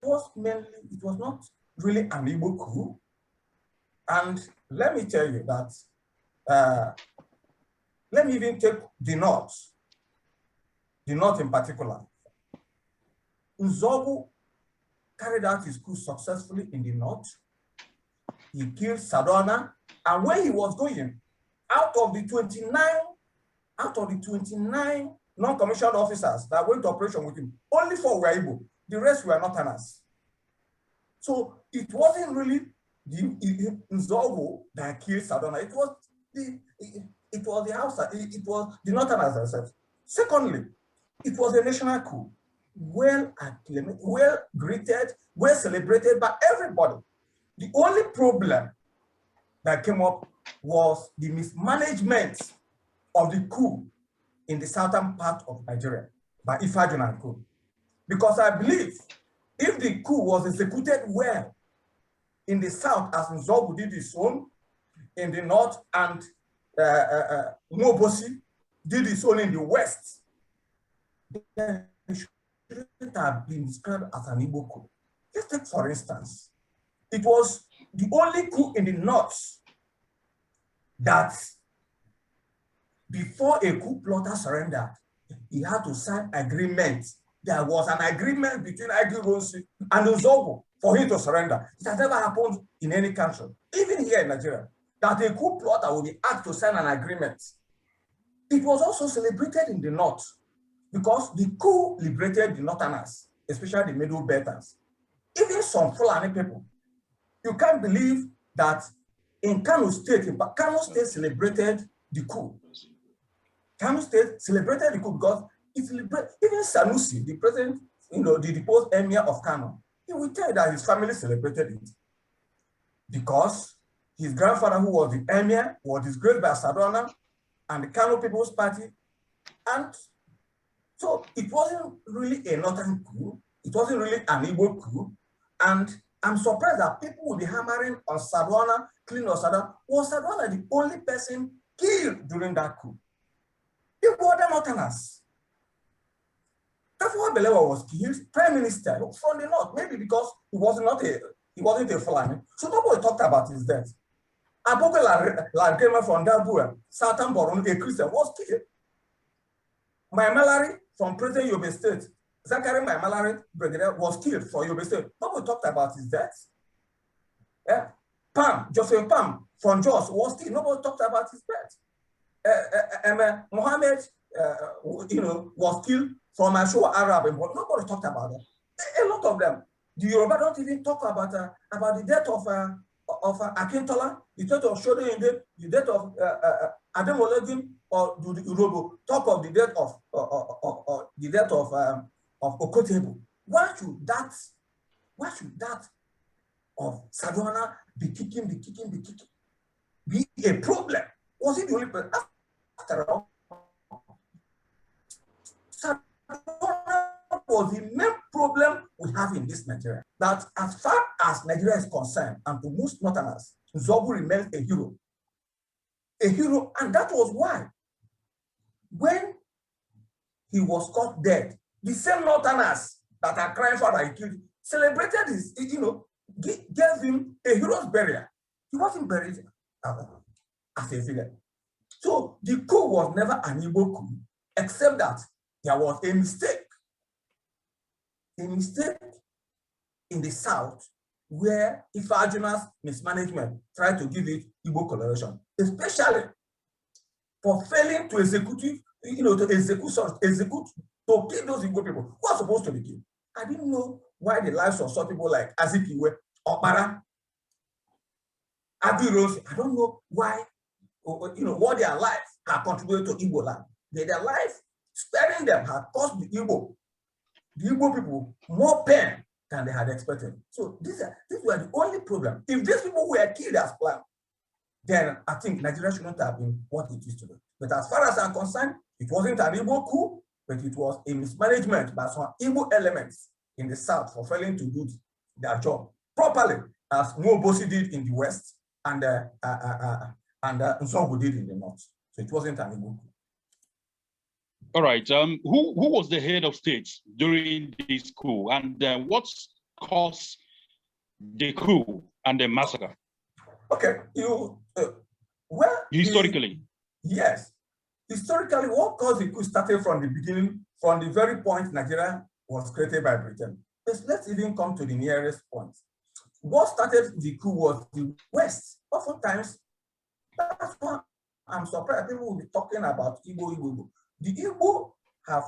was not really an Igbo coup. And let me tell you that, let me even take the North in particular. Nzogu carried out his coup successfully in the North. He killed Sarduana, and when he was going, out of the 29 non-commissioned officers that went to operation with him, only 4 were Igbo. The rest were Northerners. So it wasn't really the Nzogu that killed Sarduana. It was the Hausa. It was the Northerners themselves. Secondly, it was a national coup, well acclaimed, well greeted, well celebrated by everybody. The only problem that came up was the mismanagement of the coup in the southern part of Nigeria by Ifeanyi and co. Because I believe if the coup was executed well in the south, as Nzogu did his own, in the north, and Nwobosi did his own in the west, then it shouldn't have been described as an Igbo coup. Let's take, for instance, it was the only coup in the north that before a coup plotter surrendered, he had to sign agreement. There was an agreement between Agironsi and Nzogu for him to surrender. It has never happened in any country, even here in Nigeria, that a coup plotter will be asked to sign an agreement. It was also celebrated in the north because the coup liberated the Northerners, especially the Middle Belters. Even some Fulani people, you can't believe that in Kano State, celebrated the coup. Kano State celebrated the coup because it celebrated, even Sanusi, the president, the deposed emir of Kano, he will tell you that his family celebrated it because his grandfather, who was the emir, was disgraced by Sarduana and the Kano People's Party. And so it wasn't really a northern coup. It wasn't really an Igbo coup. And I'm surprised that people will be hammering on Sarduana, killing on Sarduana. Was Sarduana the only person killed during that coup? There were other Northerners. Ahmadu Bello was killed, prime minister from the north, maybe because he wasn't a Fulani. So nobody talked about his death. Aboke Lagrema from Dabua, Southern Borno, a Christian, was killed. Malari from present Yobe State, Zachary Malari brigadier, was killed for Yobe State. Nobody talked about his death. Yeah. Joseph Pam from Jos was killed. Nobody talked about his death. Mohammed, was killed from Ashua Arab, but nobody talked about it. A lot of them. The Yoruba don't even talk about the death of Akintola, the death of Shodo, the death of Ademolegim, or do the Urobo talk of the death of Okotebo. Why should that of Sarduana be kicking, be a problem? Was it the only person? After all, Sarduana was the main problem we have in this Nigeria. That as far as Nigeria is concerned, and to most Northerners, Nzogu remains a hero. A hero, and that was why, when he was caught dead, the same Northerners that are crying for that he killed celebrated his, gave him a hero's burial. He wasn't buried as a villain. So the coup was never an Igbo coup, except that there was a mistake in the south, where Ifeanyi's mismanagement tried to give it Igbo coloration, especially for failing to execute, to kill those Igbo people who are supposed to be killed. I didn't know why the lives of some people like Azikiwe, Okpara, Abiros, I don't know why, what their lives have contributed to Igbo land. Their life, sparing them, had cost the Igbo people more pain than they had expected. So these were the only problem. If these people were killed as planned, then I think Nigeria should not have been what it is today. But as far as I'm concerned, it wasn't an Igbo coup, but it was a mismanagement by some Igbo elements in the south for failing to do their job properly, as Nwobosi did in the west and Nzogu did in the north. So it wasn't an Igbo coup. All right. Who was the head of state during this coup, and what caused the coup and the massacre? Okay, historically. Yes. Historically, what caused the coup started from the beginning, from the very point Nigeria was created by Britain. Let's even come to the nearest point. What started the coup was the West. Oftentimes, that's why I'm surprised people will be talking about Igbo. The Igbo have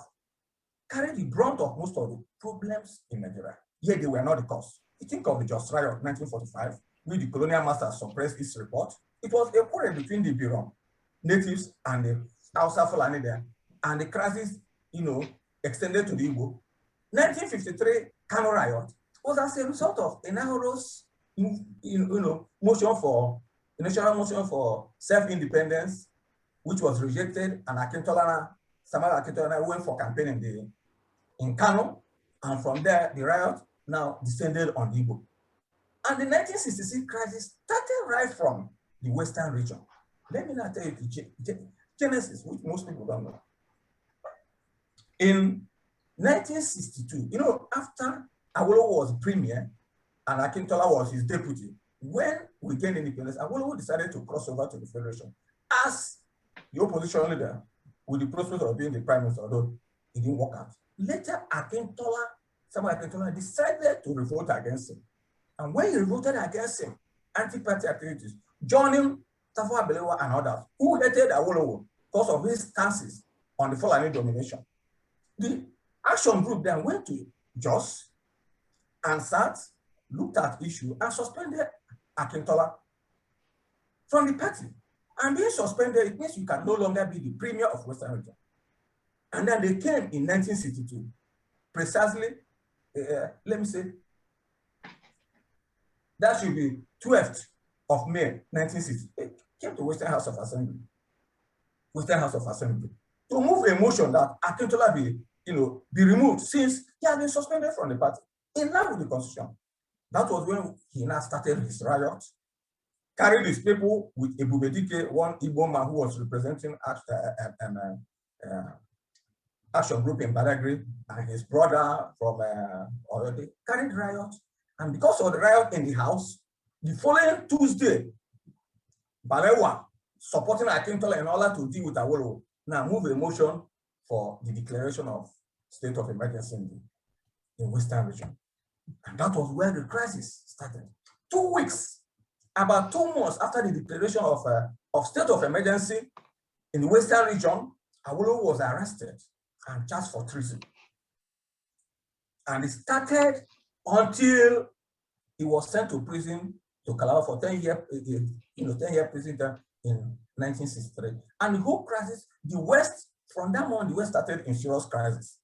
carried the brunt of most of the problems in Nigeria, yet they were not the cause. You think of the Just Riot of 1945, when the colonial masters suppressed its report. It was a quarrel between the Birom natives and the Hausa Fulani there, and the crisis, extended to the Igbo. 1953 Kano riot was as a result of a Nahoro's, motion for the national motion for self-independence, which was rejected, and Samuel Akintola went for campaigning in Kano, and from there the riot now descended on Igbo. And the 1966 crisis started right from the Western region. Let me now tell you the genesis, which most people don't know. In 1962, after Awolowo was premier and Akintola was his deputy, when we gained independence, Awolowo decided to cross over to the Federation as the opposition leader with the prospect of being the prime minister, although it didn't work out. Later, Samuel Akintola decided to revolt against him. And when he revolted against him, anti-party activities, joining Tafawa Balewa and others who hated Awolowo because of his stances on the Fulani domination. The action group then went to Jos and looked at issue and suspended Akintola from the party. And being suspended, it means you can no longer be the premier of Western region. And then they came in 1962, precisely, let me say, that should be 12th of May, 1960. They came to Western House of Assembly, to move a motion that Akintola be removed since he had been suspended from the party in line with the constitution. That was when he now started his riot, carried his people with Ebubedike, one Igbo man who was representing Action Group in Badagry, and his brother from Oyode, carried riot. And because of the riot in the house, the following Tuesday, Balewa, supporting Akintola in order to deal with Awolowo, now moved a motion for the declaration of state of emergency in the Western region. And that was where the crisis started. 2 weeks, about 2 months after the declaration of state of emergency in the Western region, Awolowo was arrested and charged for treason. And it started until he was sent to prison to Calabar for 10-year prison term in 1963. And the whole crisis, the West, from that moment, the West started in serious crisis.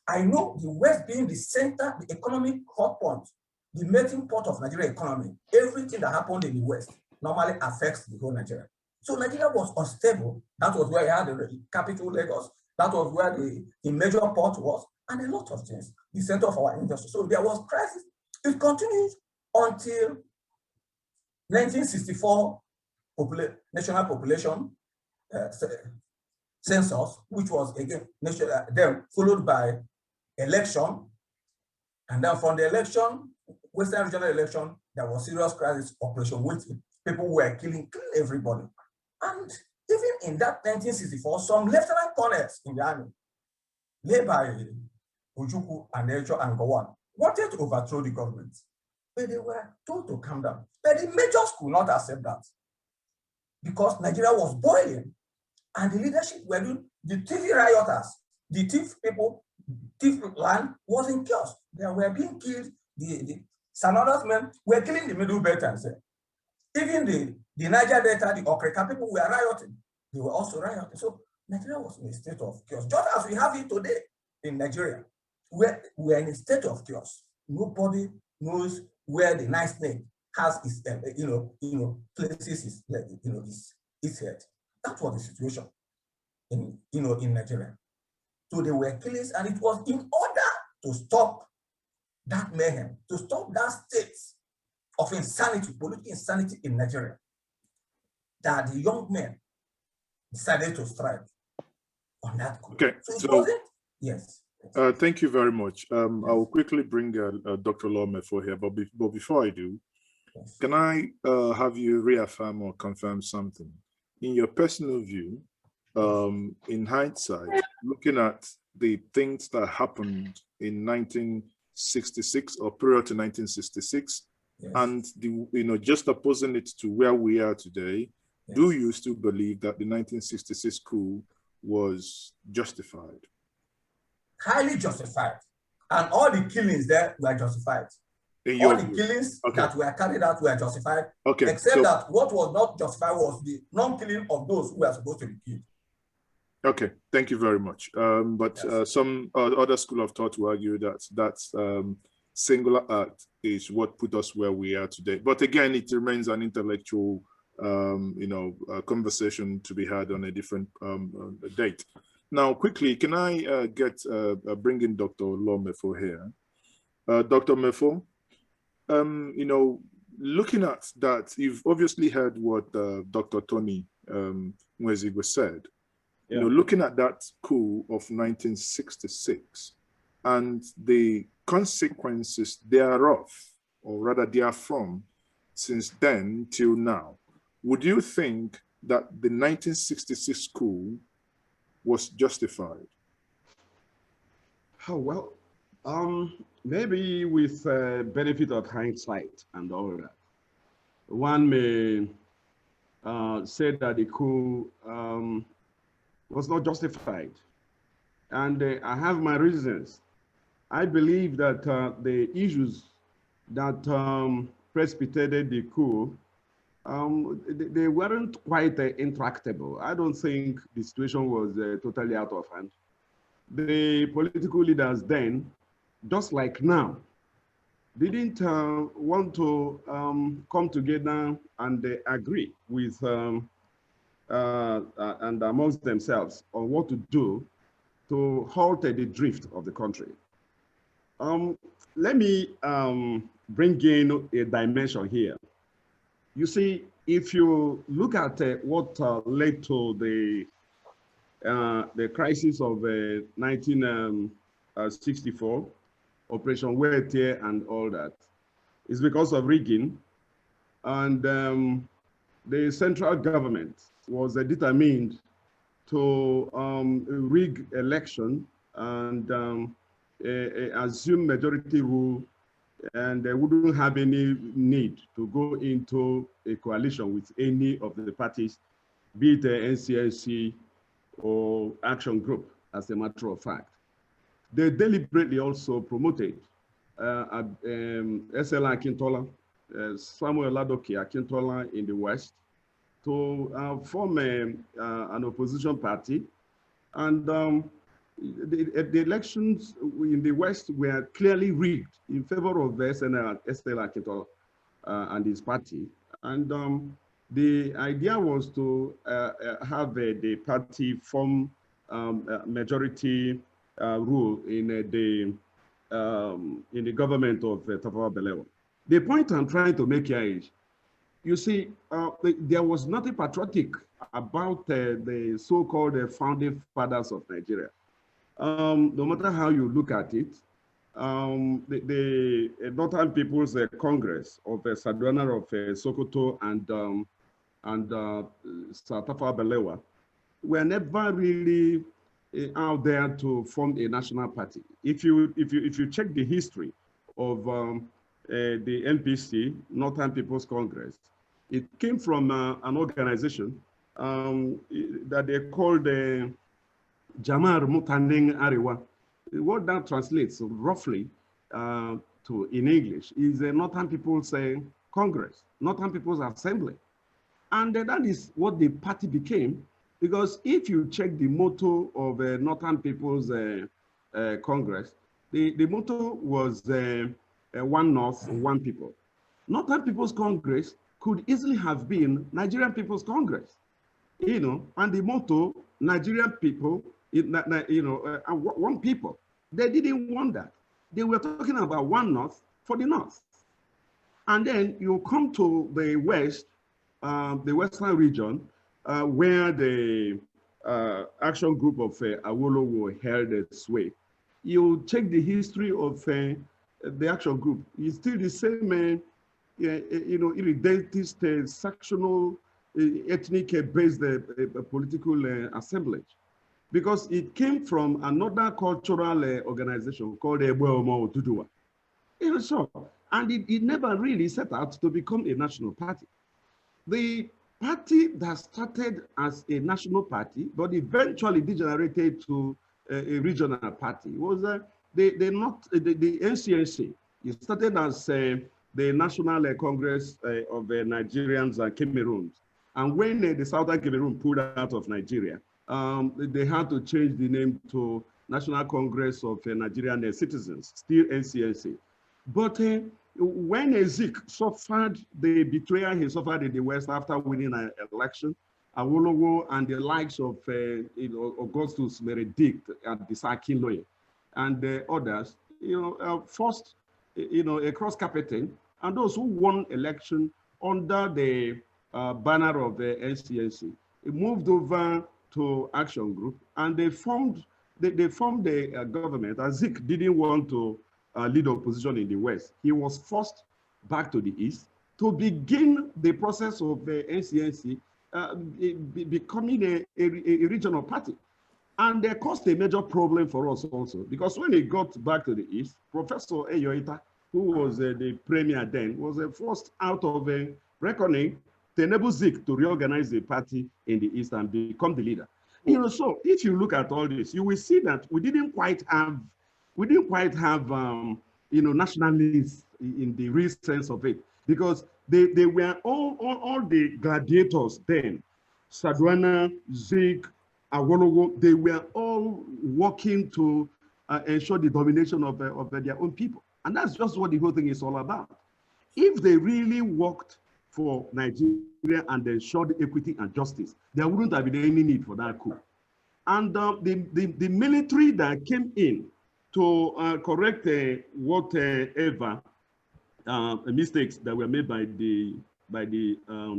I know the West being the center, the economic hot point, the melting pot of Nigerian economy, everything that happened in the West normally affects the whole Nigeria. So Nigeria was unstable. That was where you had the capital, Lagos. That was where the major port was, and a lot of things, the center of our industry. So there was crisis. It continued until 1964 national population census, which was again then followed by election, and then from the election, Western regional election, there was serious crisis, Operation Waiting. People were killing everybody. And even in that 1964, some lieutenant colonels in the army, led by Ojukwu and Ejo and Gowon, wanted to overthrow the government. But they were told to calm down. But the majors could not accept that because Nigeria was boiling and the leadership were doing, the thief rioters, the thief people, thief land was in chaos. They were being killed. The Sanodas men were killing the Middle Belt and said, even the Niger Delta, the Okreka people were rioting. They were also rioting. So Nigeria was in a state of chaos, just as we have it today in Nigeria. We're in a state of chaos. Nobody knows where the nice snake has its, places its head. That was the situation in Nigeria. So they were killings, and it was in order to stop that mayhem, to stop that state of insanity, political insanity in Nigeria, that the young men decided to strike on that coup. Okay. So it wasn't, yes. Thank you very much. I will quickly bring Dr. Mefor here, but before I do, Yes. can I have you reaffirm or confirm something? In your personal view, in hindsight, looking at the things that happened in 1966 or prior to 1966, Yes. and just opposing it to where we are today, Yes. do you still believe that the 1966 coup was justified? Highly justified. And all the killings there were justified. All the killings that were carried out were justified, except that what was not justified was the non-killing of those who were supposed to be killed. Okay, thank you very much. Some other school of thought will argue that singular act is what put us where we are today. But again, it remains an intellectual, conversation to be had on a different date. Now, quickly, can I bring in Dr. Mefor here? Dr. Mefor, looking at that, you've obviously heard what Dr. Tony Nwaezeigwe said. Yeah. Looking at that coup of 1966 and the consequences thereof, or rather therefrom, since then till now, would you think that the 1966 coup was justified? Oh, well, maybe with benefit of hindsight and all that, one may say that the coup was not justified. And I have my reasons. I believe that the issues that precipitated the coup, they weren't quite intractable. I don't think the situation was totally out of hand. The political leaders then, just like now, didn't want to come together and agree with and amongst themselves on what to do to halt the drift of the country. Let me bring in a dimension here. You see, if you look at what led to the crisis of 1964, Operation Wettier and all that, it's because of rigging. And the central government was determined to rig election and assume majority rule, and they wouldn't have any need to go into a coalition with any of the parties, be it the NCNC or Action Group, as a matter of fact. They deliberately also promoted SL Akintola, Samuel Ladoke Akintola in the West, to form an opposition party. And the elections in the West were clearly rigged in favor of SL Akintola and his party. And the idea was to have the party form majority rule in the government of Tafawa Balewa. The point I'm trying to make here is, you see, there was nothing patriotic about the so-called founding fathers of Nigeria. No matter how you look at it, the Northern People's Congress of Sarduana of Sokoto and Tafawa Balewa were never really out there to form a national party. If you check the history of the NPC, Northern People's Congress, it came from an organization that they called Jamar Mutaning Ariwa. What that translates roughly to in English is the Northern People's Congress, Northern People's Assembly. And that is what the party became, because if you check the motto of Northern People's Congress, the motto was one North, one people. Northern People's Congress could easily have been Nigerian People's Congress, and the motto, Nigerian people, one people. They didn't want that. They were talking about one North for the North. And then you come to the West, the Western region, where the action group of Awolowo held its sway. you check the history of the action group, it's still the same, irredented, sectional, ethnic-based political assemblage. Because it came from another cultural organization called Ebomo Tudua. So, and it never really set out to become a national party. The party that started as a national party, but eventually degenerated to a regional party, was the NCNC. It started as the National Congress of Nigerians and Cameroons. And when the Southern Cameroon pulled out of Nigeria, they had to change the name to National Congress of Nigerian Citizens, still NCNC. But when Zik suffered the betrayal he suffered in the West after winning an election, Awolowo and the likes of Augustus Benedict and the Sakin lawyer and others, forced a cross-carpeting, and those who won election under the banner of the NCNC moved over to Action Group, and they formed the government. As Zik didn't want to lead opposition in the West, he was forced back to the East to begin the process of the NCNC becoming a regional party. And they caused a major problem for us also, because when he got back to the East, Professor Eyoita, who was the premier then, was forced out of a reckoning to enable Zik to reorganize the party in the East and become the leader. So if you look at all this, you will see that we didn't quite have nationalists in the real sense of it, because they were all the gladiators then. Sarduana, Zik, Awolowo, they were all working to ensure the domination of their own people. And that's just what the whole thing is all about. If they really worked for Nigeria and ensured equity and justice, there wouldn't have been any need for that coup. And the military that came in to correct whatever mistakes that were made by the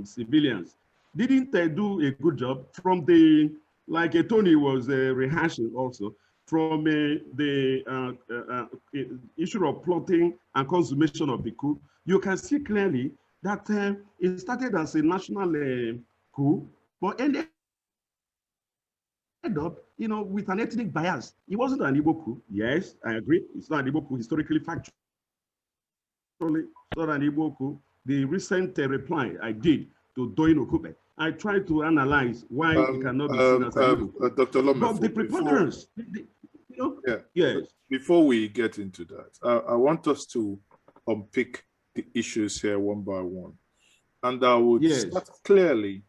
civilians didn't do a good job. From the, like Tony was rehashing also, from the issue of plotting and consummation of the coup, you can see clearly that it started as a national coup, but ended up, with an ethnic bias. It wasn't an Igbo coup. Yes, I agree. It's not an Igbo coup, historically, factually. It's not an Igbo coup. The recent reply I did to Doyin Okupe, I tried to analyze why it cannot be seen as an Igbo coup. Dr. Lome, but the preponderance, yes. Before we get into that, I want us to unpick the issues here one by one. And I would start clearly.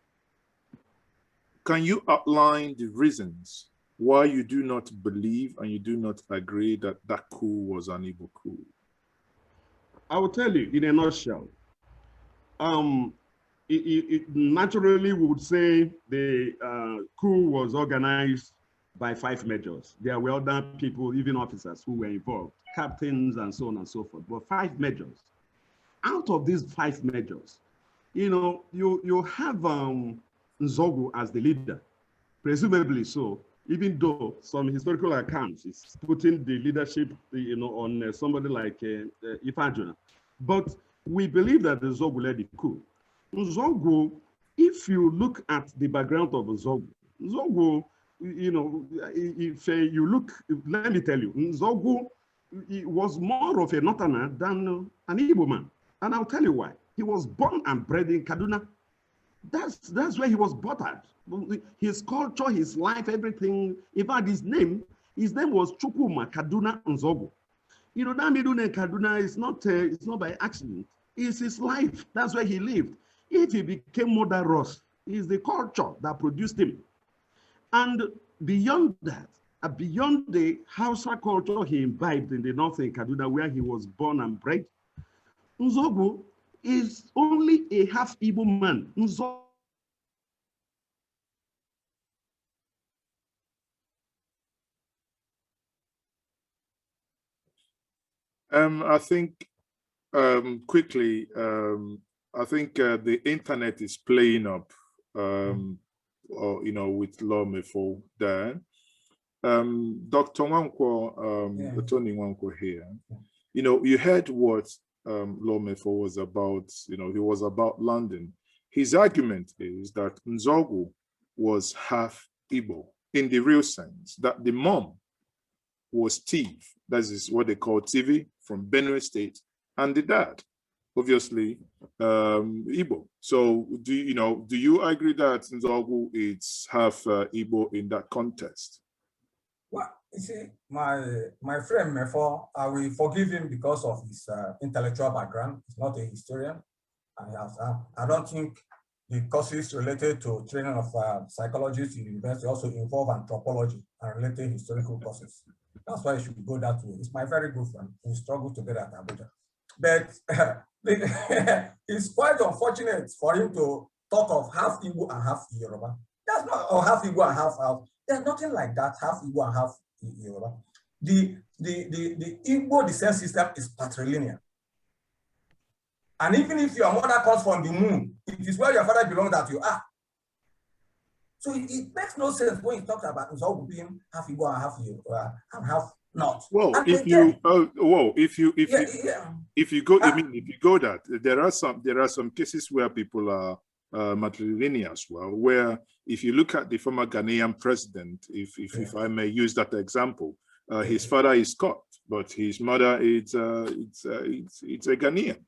Can you outline the reasons why you do not believe and you do not agree that that coup was an Igbo coup? I will tell you in a nutshell. It naturally we would say the coup was organized by 5 majors. There were other people, even officers, who were involved, captains and so on and so forth, but 5 majors. Out of these 5 majors, you have Nzogu as the leader, presumably so, even though some historical accounts is putting the leadership, on somebody like Ifajuna. But we believe that Nzogu led the coup. Nzogu, if you look at the background of Nzogu, if you look, let me tell you, Nzogu was more of a northerner than an Igbo man. And I'll tell you why. He was born and bred in Kaduna. That's where he was brought up. His culture, his life, everything. In fact, his name was Chukwuma Kaduna Nzogu. That middle name Kaduna is not by accident. It's his life. That's where he lived. If he became murderous, it's the culture that produced him. And beyond that, beyond the Hausa culture he imbibed in the northern Kaduna, where he was born and bred, Nzogu is only a half Igbo man. Nzogu I think quickly, I think the internet is playing up, with Law Mefor there. Dr. Nwankwo, Tony Nwankwo here, you know, you heard what Mefor was about, you know, he was about London. His argument is that Nzogu was half Igbo in the real sense, that the mom was Tiv, that is what they call TV, from Benue State, and the dad, obviously, Igbo. So do you agree that Nzogu is half Igbo in that context? Well, you see, my friend Mefor, I will forgive him because of his intellectual background. He's not a historian. I don't think the courses related to training of psychologists in university also involve anthropology and related historical courses. That's why you should go that way. It's my very good friend. We struggle together at Abuja. But it's quite unfortunate for him to talk of half Igbo and half Yoruba. That's not, or half Igbo and half. There's nothing like that, half Igbo and half Yoruba. The Igbo descent system is patrilineal. And even if your mother comes from the moon, it is where your father belongs that you are. So it makes no sense when you talk about Nzogu being half Igbo and half Yoruba and half not. Well, and if again, you go, I mean, if you go that, there are some cases where people are matrilineal as well, where if you look at the former Ghanaian president, if I may use that example, his father is Scot, but his mother it's a Ghanaian.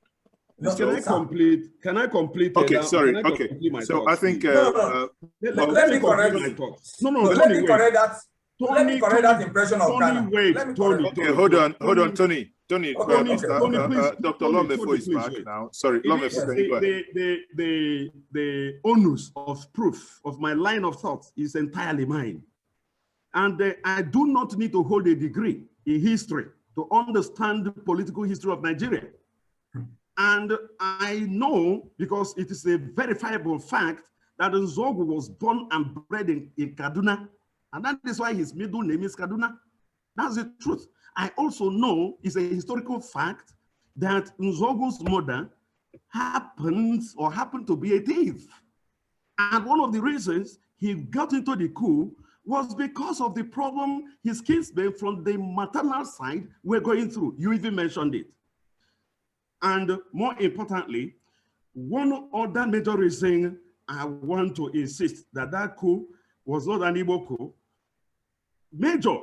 No, can I complete? Okay, sorry. Okay, so I think let me correct my thoughts. Let me correct that impression of Ghana. Tony, okay, hold on, Tony. Tony, please. Dr. Mefor is back now. Sorry, Mefor, can you go ahead? The onus of proof of my line of thought is entirely mine. And I do not need to hold a degree in history to understand the political history of Nigeria. And I know, because it is a verifiable fact, that Nzogu was born and bred in Kaduna. And that is why his middle name is Kaduna. That's the truth. I also know it's a historical fact that Nzogu's mother happened to be a thief. And one of the reasons he got into the coup was because of the problem his kinsmen from the maternal side were going through. You even mentioned it. And more importantly, one other major reason I want to insist that coup was not an Igbo coup. Major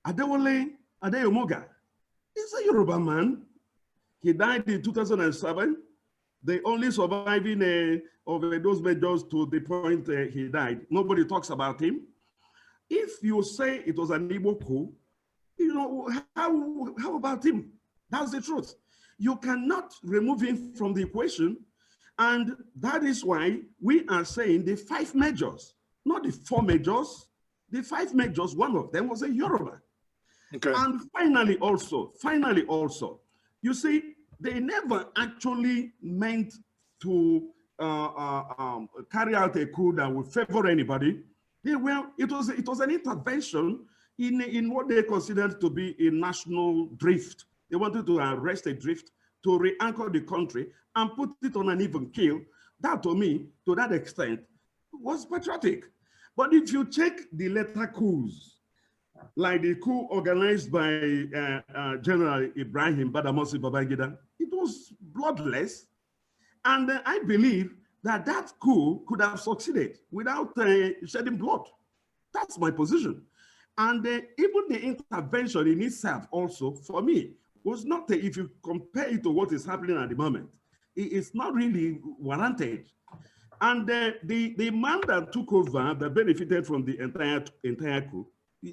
Adewale Adeyomoga is a Yoruba man. He died in 2007. The only surviving of those majors to the point he died. Nobody talks about him. If you say it was an Igbo coup, you know, how about him? That's the truth. You cannot remove him from the equation. And that is why we are saying the 5 majors, not the 4 majors, the 5 majors, one of them was a Yoruba. Okay. And finally also, you see, they never actually meant to carry out a coup that would favor anybody. It was an intervention in what they considered to be a national drift. They wanted to arrest a drift, to re-anchor the country and put it on an even keel. That, to me, to that extent, was patriotic. But if you check the later coups, like the coup organized by General Ibrahim Badamasi Babangida, it was bloodless. And I believe that coup could have succeeded without shedding blood. That's my position. And even the intervention in itself also, for me, was not, if you compare it to what is happening at the moment, it's not really warranted. And the man that took over, that benefited from the entire coup,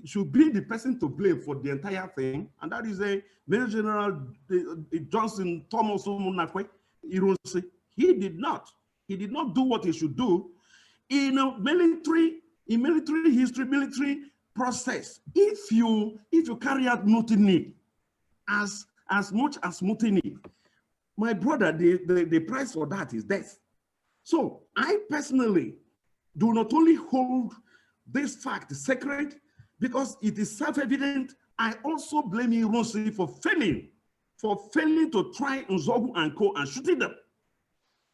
should be the person to blame for the entire thing, and that is Major General Johnson Thomas Umunakwe Irunsi. He did not do what he should do in a military history, military process. If you carry out mutiny, as much as mutiny, my brother, the price for that is death. So I personally do not only hold this fact sacred because it is self-evident, I also blame Irunsi for failing to try Nzogu and co and shooting them.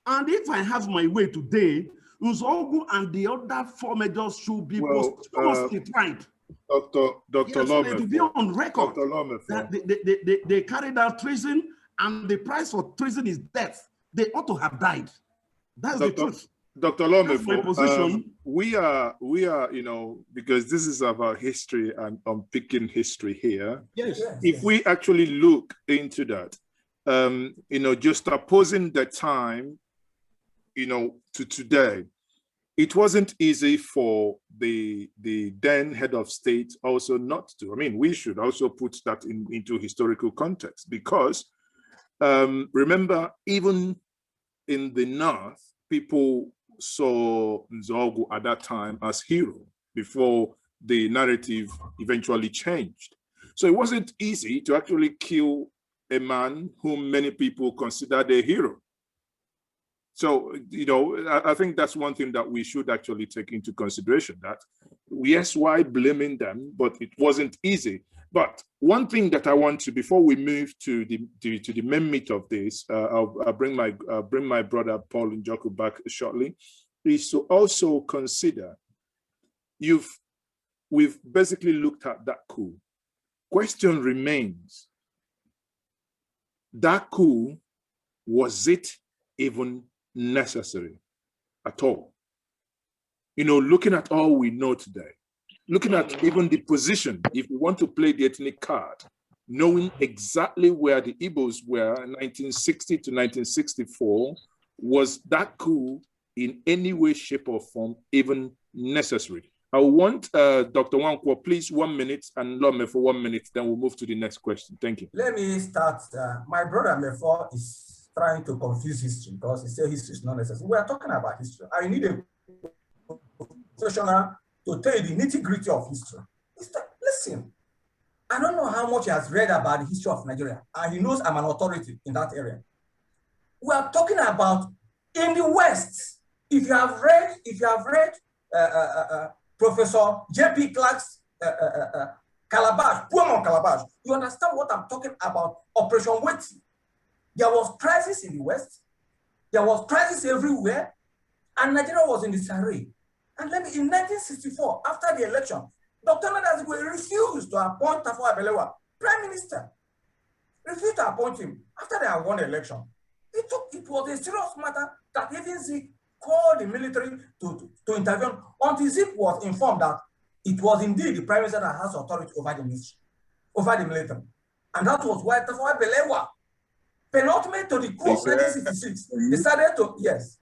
And if I have my way today, Nzogu and the other 4 majors should be posthumously tried. Dr. Yes, so it will be Lome, on record Dr. Lome, that they carried out treason, and the price for treason is death. They ought to have died. That's the truth. Dr. Lome, that's my position. we are, you know, because this is about history and unpicking history here. Yes. If we actually look into that, you know, just opposing the time, you know, to today, it wasn't easy for the then head of state also not to. I mean, we should also put that into historical context, because remember, even in the North, people saw Nzogu at that time as hero before the narrative eventually changed. So it wasn't easy to actually kill a man whom many people considered a hero. So, you know, I think that's one thing that we should actually take into consideration, that yes, why blaming them, but it wasn't easy. But one thing that I want to, before we move to the main meat of this, I'll bring my brother Paul Njoku back shortly, is to also consider, we've basically looked at that coup. Question remains, that coup, was it even necessary at all? You know, looking at all we know today, looking at even the position, if we want to play the ethnic card, knowing exactly where the Igbos were in 1960 to 1964, was that coup in any way, shape, or form even necessary? I want Dr. Nwankwo, please, 1 minute, and Lome for 1 minute, then we'll move to the next question. Thank you. Let me start. My brother Mefor is trying to confuse history because he said history is not necessary. We are talking about history. I need a professional to tell you the nitty-gritty of history. Listen, I don't know how much he has read about the history of Nigeria, and he knows I'm an authority in that area. We are talking about in the West. If you have read Professor J.P. Clark's Calabash, poem on Calabash, you understand what I'm talking about. Operation Weti. There was crisis in the West. There was crisis everywhere, and Nigeria was in disarray. And let me, in 1964, after the election, Dr. Nwaezeigwe refused to appoint Tafawa Balewa Prime Minister. Refused to appoint him after they had won the election. It was a serious matter that even Zik called the military to intervene until Zik was informed that it was indeed the Prime Minister that has authority over the ministry, over the military. And that was why Tafawa Balewa, penultimate to the coup of 1966, decided to, yes.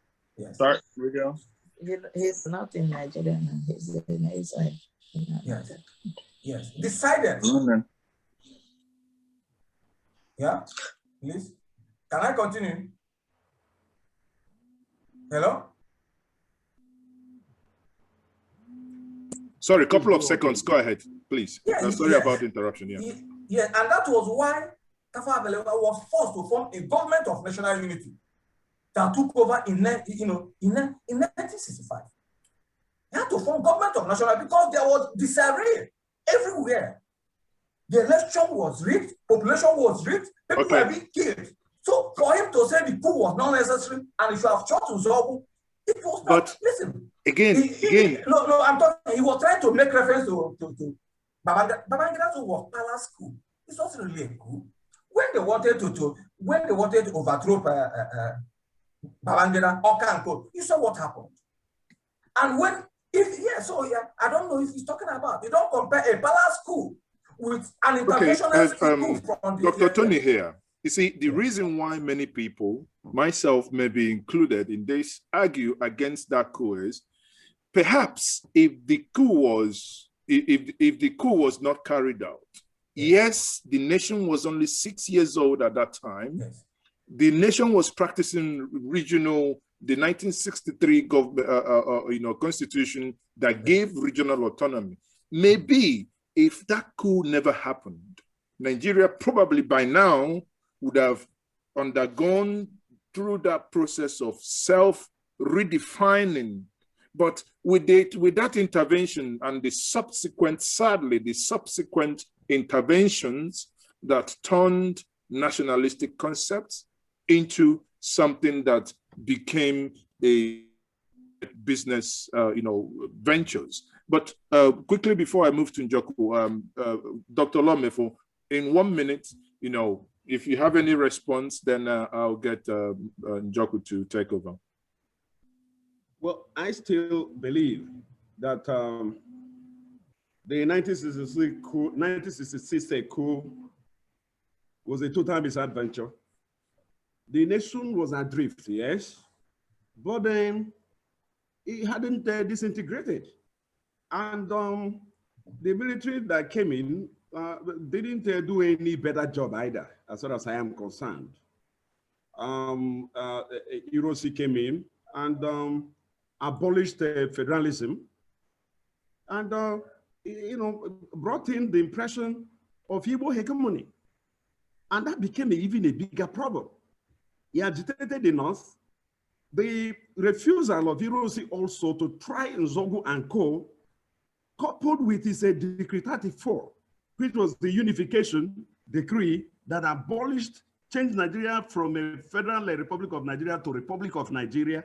Sorry, Rigo. He's not in Nigeria now, he's in Israel. Yes, decided. Yeah, please. Can I continue? Hello? Sorry, a couple of seconds. Go ahead, please. Yes, sorry about the interruption. Yeah, and that was why Tafawa Balewa was forced to form a government of national unity that took over in 1965. He had to form government of national because there was disarray everywhere. The election was rigged, population was rigged, people were being killed. So for him to say the coup was not necessary, and if you have shot Nzogu, it was not. But listen, again. No, I'm talking. He was trying to make reference to Babangida. Babangida was palace coup. It's not really a coup. When they wanted to overthrow Babangida or Kanko, you saw what happened. And when I don't know if he's talking about. You don't compare a palace coup with an interventionist coup from the Dr. Tony here. You see, the reason why many people, myself may be included in this, argue against that coup is perhaps if the coup was not carried out, yes, the nation was only 6 years old at that time. Yes. The nation was practicing the 1963 constitution that gave regional autonomy. Maybe if that coup never happened, Nigeria probably by now would have undergone through that process of self-redefining. But with that intervention and sadly, the subsequent interventions that turned nationalistic concepts into something that became a business, ventures. But quickly before I move to Njoku, Dr. Mefor, in 1 minute, you know, if you have any response, then I'll get Njoku to take over. Well, I still believe that the 1966 coup was a total misadventure. The nation was adrift, yes, but then it hadn't disintegrated. And the military that came in didn't do any better job either, as far as I am concerned. Hiroshi came in and abolished federalism and, you know, brought in the impression of Igbo hegemony. And that became even a bigger problem. He agitated the North. The refusal of Hiroshi also to try Nzogu and co, coupled with his Decree 34, which was the unification decree that abolished, changed Nigeria from a Federal Republic of Nigeria to Republic of Nigeria,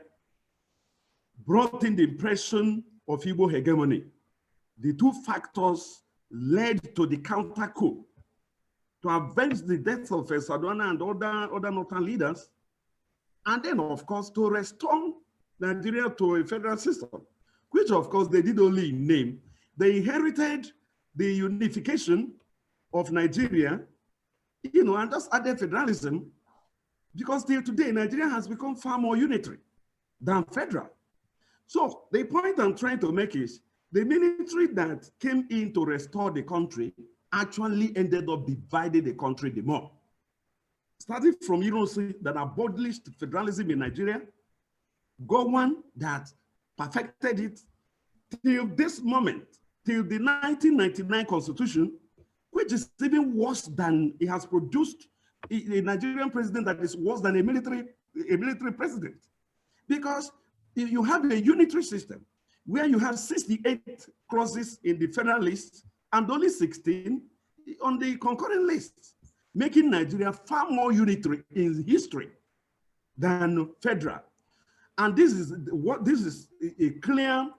brought in the impression of Igbo hegemony. The two factors led to the counter coup to avenge the death of Sarduana and other northern leaders, and then, of course, to restore Nigeria to a federal system, which, of course, they did only in name. They inherited the unification of Nigeria, you know, and just added federalism, because till today, Nigeria has become far more unitary than federal. So the point I'm trying to make is the military that came in to restore the country actually ended up dividing the country the more. Starting from Hiroshi that abolished federalism in Nigeria, Gowon that perfected it, till this moment, till the 1999 constitution, which is even worse than it has produced a Nigerian president that is worse than a military president. Because you have a unitary system where you have 68 clauses in the federal list and only 16 on the concurrent list, making Nigeria far more unitary in history than federal. And this is a clear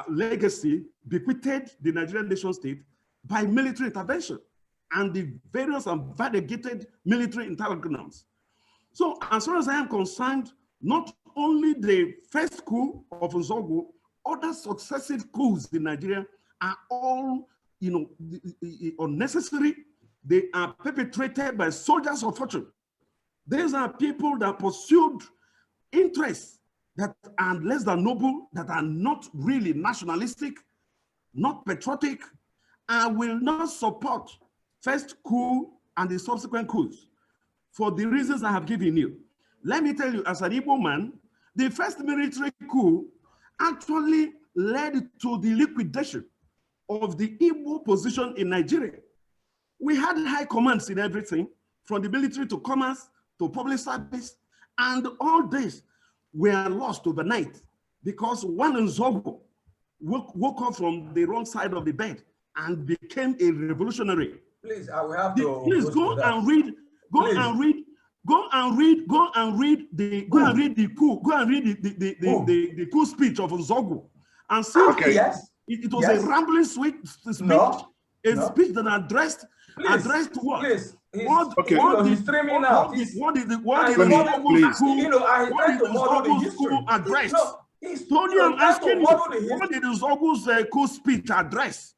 legacy bequeathed the Nigerian nation state by military intervention and the various and variegated military interventions. So as far as I am concerned, not only the first coup of Nzogu, other successive coups in Nigeria are all, you know, unnecessary. They are perpetrated by soldiers of fortune. These are people that pursued interests that are less than noble, that are not really nationalistic, not patriotic, and will not support first coup and the subsequent coups for the reasons I have given you. Let me tell you, as an Igbo man, the first military coup actually led to the liquidation of the Igbo position in Nigeria. We had high commands in everything, from the military to commerce to public service, and all this were lost overnight because one Nzogu woke up from the wrong side of the bed and became a revolutionary. Please, I will have to. Please go and read. Go and read the coup speech of Nzogu, and see. Okay. Yes. It was a rambling speech. No. Speech that addressed what? Please. What okay. He's streaming out. What did the Nzogu's coup address? Tony, I'm asking you, what did Nzogu's coup speech address?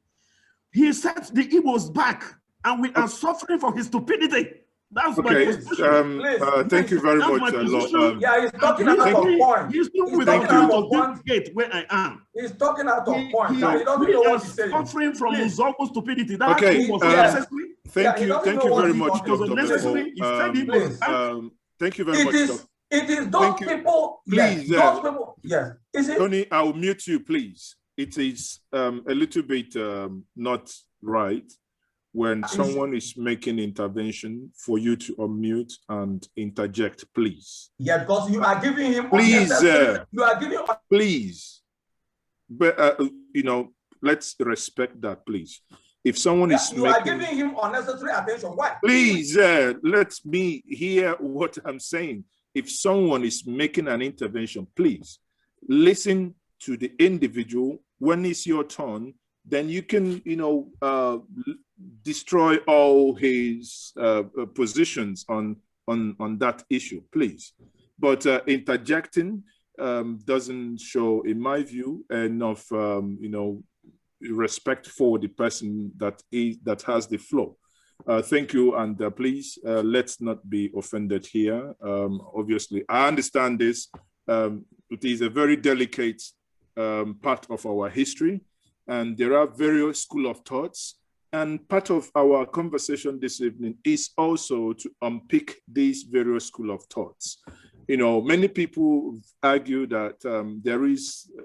He set the Igbos back, and we are suffering for his stupidity. That's my position. Thank you very much. Yeah, he's talking out of point. He's not without you to indicate where I am. He's talking out of point. He doesn't know what he's saying. Suffering from Nzogu's stupidity. That was necessary. Thank you very much, Dr. Necessary. Thank you very much. It is those people. Please, those people. Yes. Is it? Tony, I'll mute you, please. It is a little bit not right when someone is making intervention for you to unmute and interject, please. Yeah, because you are giving him. Please, you are giving. Please, but you know, let's respect that, please. If someone is you are giving him unnecessary attention. Why? Please, let me hear what I'm saying. If someone is making an intervention, please listen to the individual when it's your turn, then you can, destroy all his positions on that issue, please. But interjecting doesn't show, in my view, enough, respect for the person that has the floor. Thank you, and please let's not be offended here. Obviously, I understand this. It is a very delicate part of our history, and there are various schools of thoughts. And part of our conversation this evening is also to unpick these various schools of thoughts. Many people argue that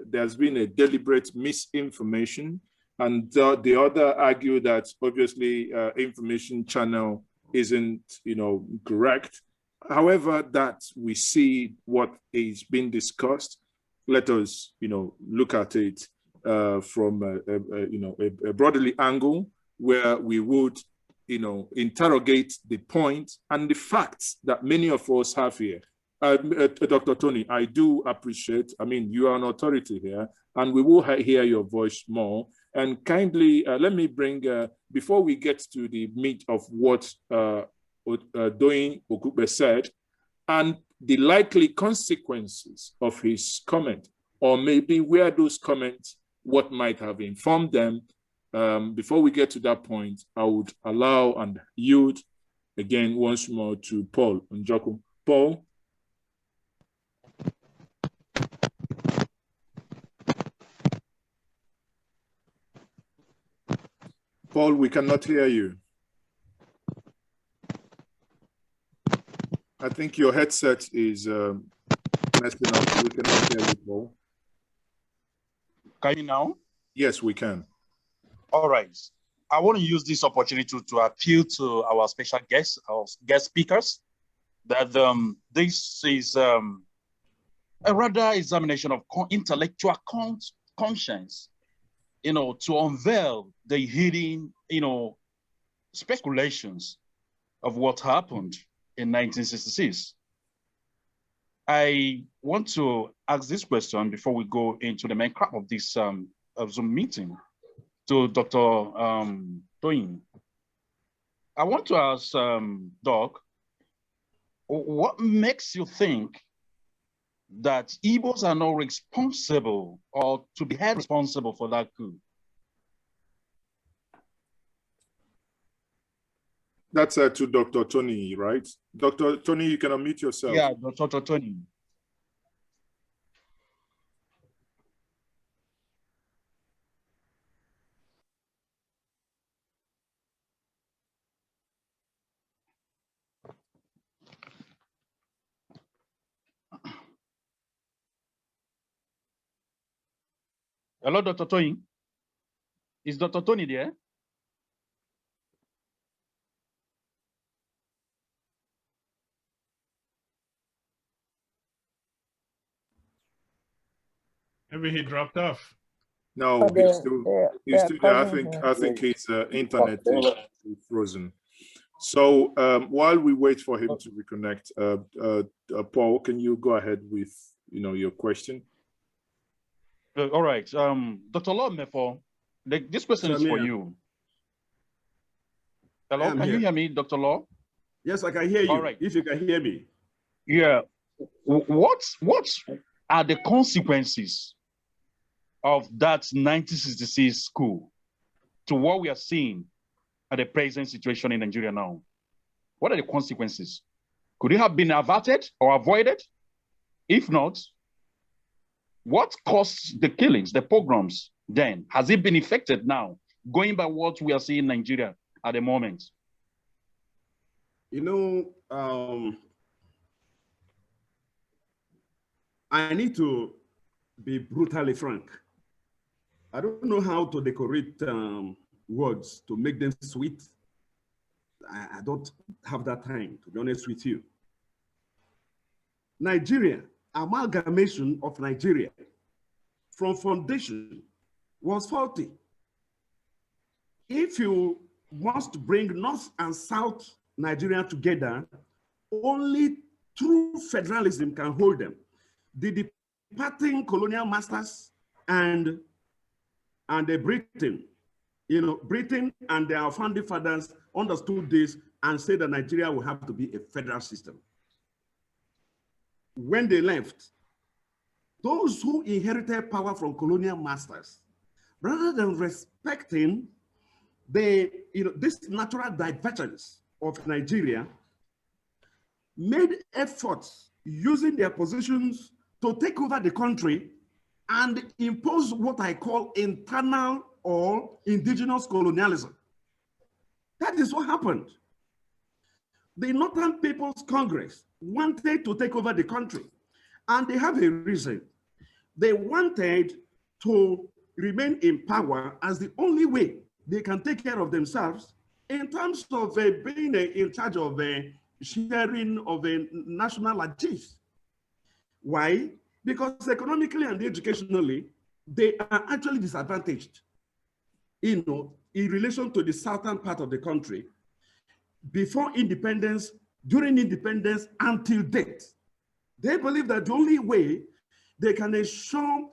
there's been a deliberate misinformation, and the other argue that obviously information channel isn't, correct. However, that we see what is being discussed, let us, look at it from a broadly angle, where we would, interrogate the point and the facts that many of us have here. Dr. Tony, I do appreciate, you are an authority here, and we will hear your voice more. And kindly, let me bring, before we get to the meat of what Doyin Okupe said, and the likely consequences of his comment, or maybe where those comments, what might have informed them. Before we get to that point, I would allow and yield again once more to Paul Njoko. Paul? Paul, we cannot hear you. I think your headset is messing up. We cannot hear you, Paul. Can you now? Yes, we can. All right. I want to use this opportunity to appeal to our special guests, our guest speakers, that this is a rather examination of intellectual conscience, to unveil the hidden, speculations of what happened in 1966. I want to ask this question before we go into the main crux of this Zoom meeting to Dr. Doyin. I want to ask Doc, what makes you think that Igbos are not responsible or to be held responsible for that coup? That's to Dr. Tony, right? Dr. Tony, you can unmute yourself. Yeah, Dr. Tony. Hello, Dr. Tony. Is Dr. Tony there? Maybe he dropped off. No, he's still there. I think his internet is frozen. So while we wait for him to reconnect, Paul, can you go ahead with your question? All right, Dr. Lord Mefor, this question is for you. Hello, can you hear me, Dr. Law? Yes, I can hear you. All right. If you can hear me. Yeah. What are the consequences of that 1966 coup to what we are seeing at the present situation in Nigeria now? What are the consequences? Could it have been averted or avoided? If not, what caused the killings, the pogroms then? Has it been effected now, going by what we are seeing in Nigeria at the moment? I need to be brutally frank. I don't know how to decorate words to make them sweet. I don't have that time, to be honest with you. Nigeria, amalgamation of Nigeria from foundation was faulty. If you want to bring North and South Nigeria together, only true federalism can hold them. The departing colonial masters and and Britain. You know, Britain and their founding fathers understood this and said that Nigeria will have to be a federal system. When they left, those who inherited power from colonial masters, rather than respecting the, this natural divergence of Nigeria, made efforts using their positions to take over the country and impose what I call internal or indigenous colonialism. That is what happened. The Northern People's Congress wanted to take over the country, and they have a reason. They wanted to remain in power as the only way they can take care of themselves in terms of being in charge of sharing of national achievements. Why? Because economically and educationally, they are actually disadvantaged, in relation to the southern part of the country, before independence, during independence, until death. They believe that the only way they can ensure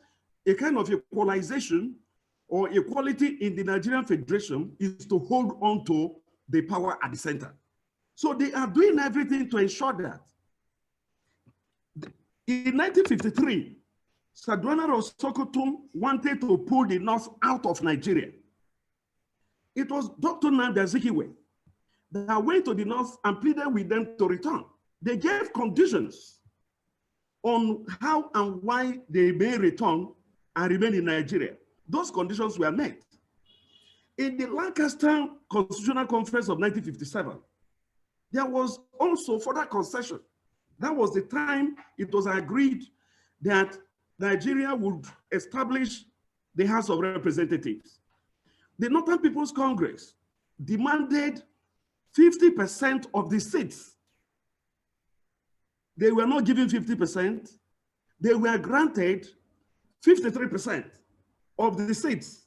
a kind of equalization or equality in the Nigerian Federation is to hold on to the power at the center. So they are doing everything to ensure that. In 1953, Sarduana of Sokoto wanted to pull the North out of Nigeria. It was Dr. Nwaezeigwe that went to the North and pleaded with them to return. They gave conditions on how and why they may return and remain in Nigeria. Those conditions were met. In the Lancaster Constitutional Conference of 1957, there was also further concession. That was the time it was agreed that Nigeria would establish the House of Representatives. The Northern People's Congress demanded 50% of the seats. They were not given 50%. They were granted 53% of the seats.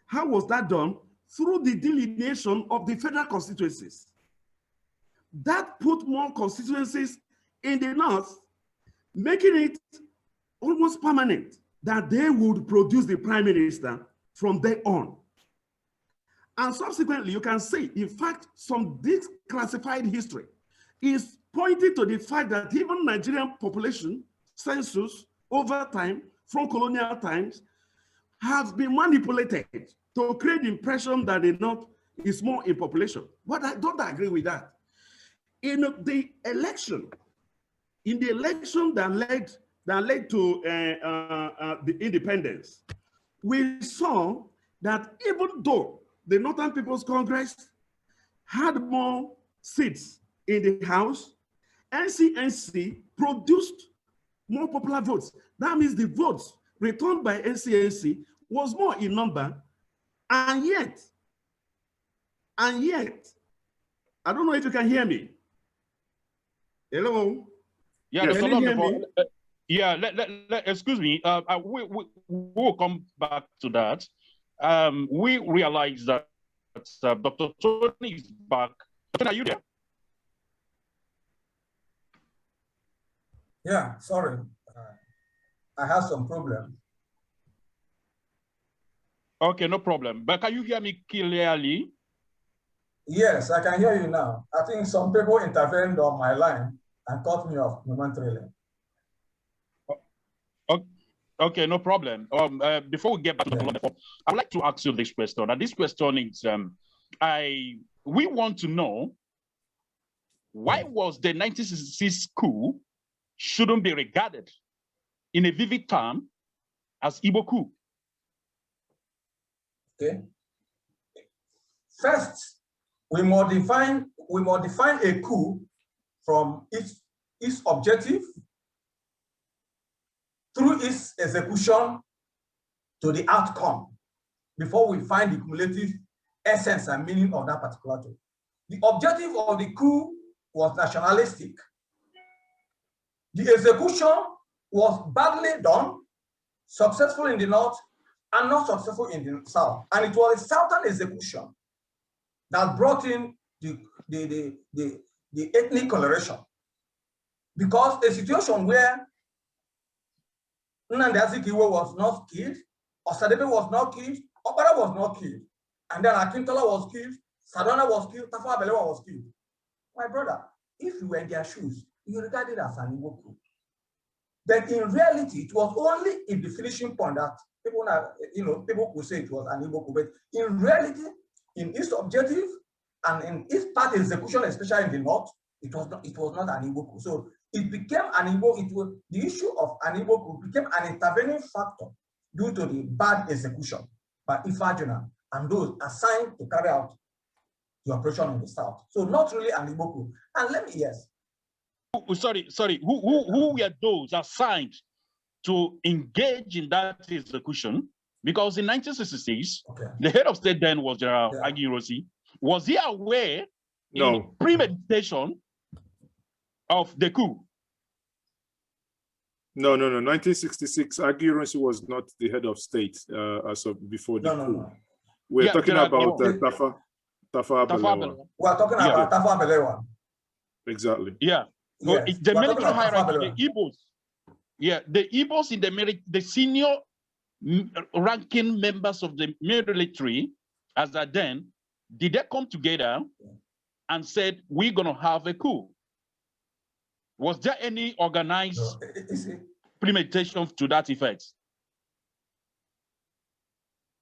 How was that done? Through the delineation of the federal constituencies. That put more constituencies in the North, making it almost permanent that they would produce the prime minister from there on. And subsequently, you can see, in fact, some declassified history is pointing to the fact that even Nigerian population census over time, from colonial times, has been manipulated to create the impression that the North is more in population. But I don't agree with that. In the election that led to the independence, we saw that even though the Northern People's Congress had more seats in the House, NCNC produced more popular votes. That means the votes returned by NCNC was more in number, and yet, I don't know if you can hear me. Hello? Yeah, Can you hear me? Yeah, excuse me. We'll come back to that. We realize that Dr. Tony is back. Are you there? Yeah, sorry. I have some problem. Okay, no problem. But can you hear me clearly? Yes, I can hear you now. I think some people intervened on my line and cut me off momentarily. Okay, no problem. Before we get back to the Mefor, I'd like to ask you this question. And this question is, we want to know, why was the 1966 coup shouldn't be regarded in a vivid term as Igbo coup? Okay. First, we must define a coup from its objective, through its execution, to the outcome, before we find the cumulative essence and meaning of that particular thing. The objective of the coup was nationalistic. The execution was badly done, successful in the North and not successful in the South. And it was a Southern execution that brought in the ethnic coloration. Because a situation where Nwaezeigwe was not killed, Osadebe was not killed, Okpara was not killed. And then Akintola was killed, Sarduana was killed, Tafawa Balewa was killed. My brother, if you were in their shoes, you regard it as an Igbo coup. But in reality, it was only in the finishing point that people, people could say it was an Igbo coup. But in reality, in its objective and in its part execution, especially in the north, it was not an Igbo coup. So it became an Igbo. The issue of an Igbo coup became an intervening factor due to the bad execution by Ifajuna and those assigned to carry out the operation in the south. So not really an Igbo coup. And let me, yes. Sorry. Who were those assigned to engage in that execution? Because in 1966, the head of state then was General Aguiyi. Was he aware in premeditation of the coup? No. 1966, Aguiyi was not the head of state as of before the coup. No. We're talking about Tafawa Balewa. We are talking about Tafawa Balewa. Exactly. Yeah. Yes. The military hierarchy, the Igbos. The Igbos in the senior ranking members of the military, as at then, did they come together and said, we're going to have a coup? Was there any organized premeditation to that effect?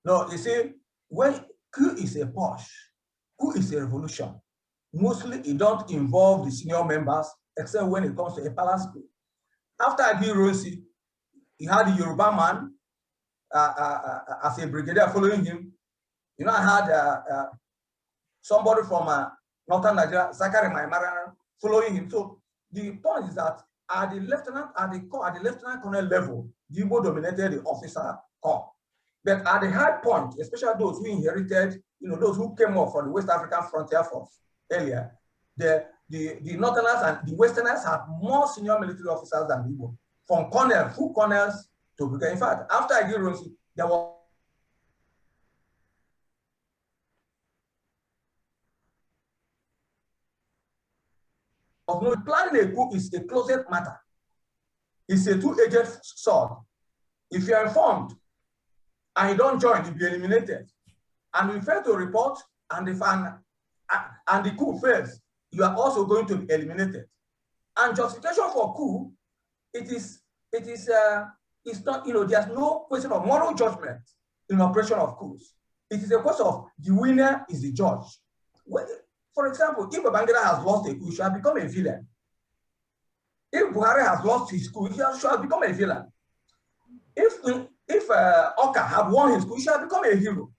No, you see, when coup is a push, coup is a revolution, mostly it don't involve the senior members, except when it comes to a palace coup. After Aguiyi, he had a Yoruba man as a brigadier following him. You know, I had somebody from northern Nigeria, Zachary Maimara, following him. So the point is that at the lieutenant colonel level, the Igbo dominated the officer corps. But at the high point, especially those who inherited, those who came up from the West African Frontier Force earlier, the Northerners and the Westerners had more senior military officers than the Igbo, from colonel, full colonels to brigadier. In fact, after Aguiyi, there was no planning a coup is a closet matter. It's a two-edged sword. If you are informed and you don't join, you'll be eliminated. And you fail to report, and the coup fails, you are also going to be eliminated. And justification for coup, it's not, there's no question of moral judgment in operation of coups. It is a question of the winner is the judge. For example, if Babangida has lost a coup, he should become a villain. If Buhari has lost his coup, he should become a villain. If Oka had won his coup, he should become a hero.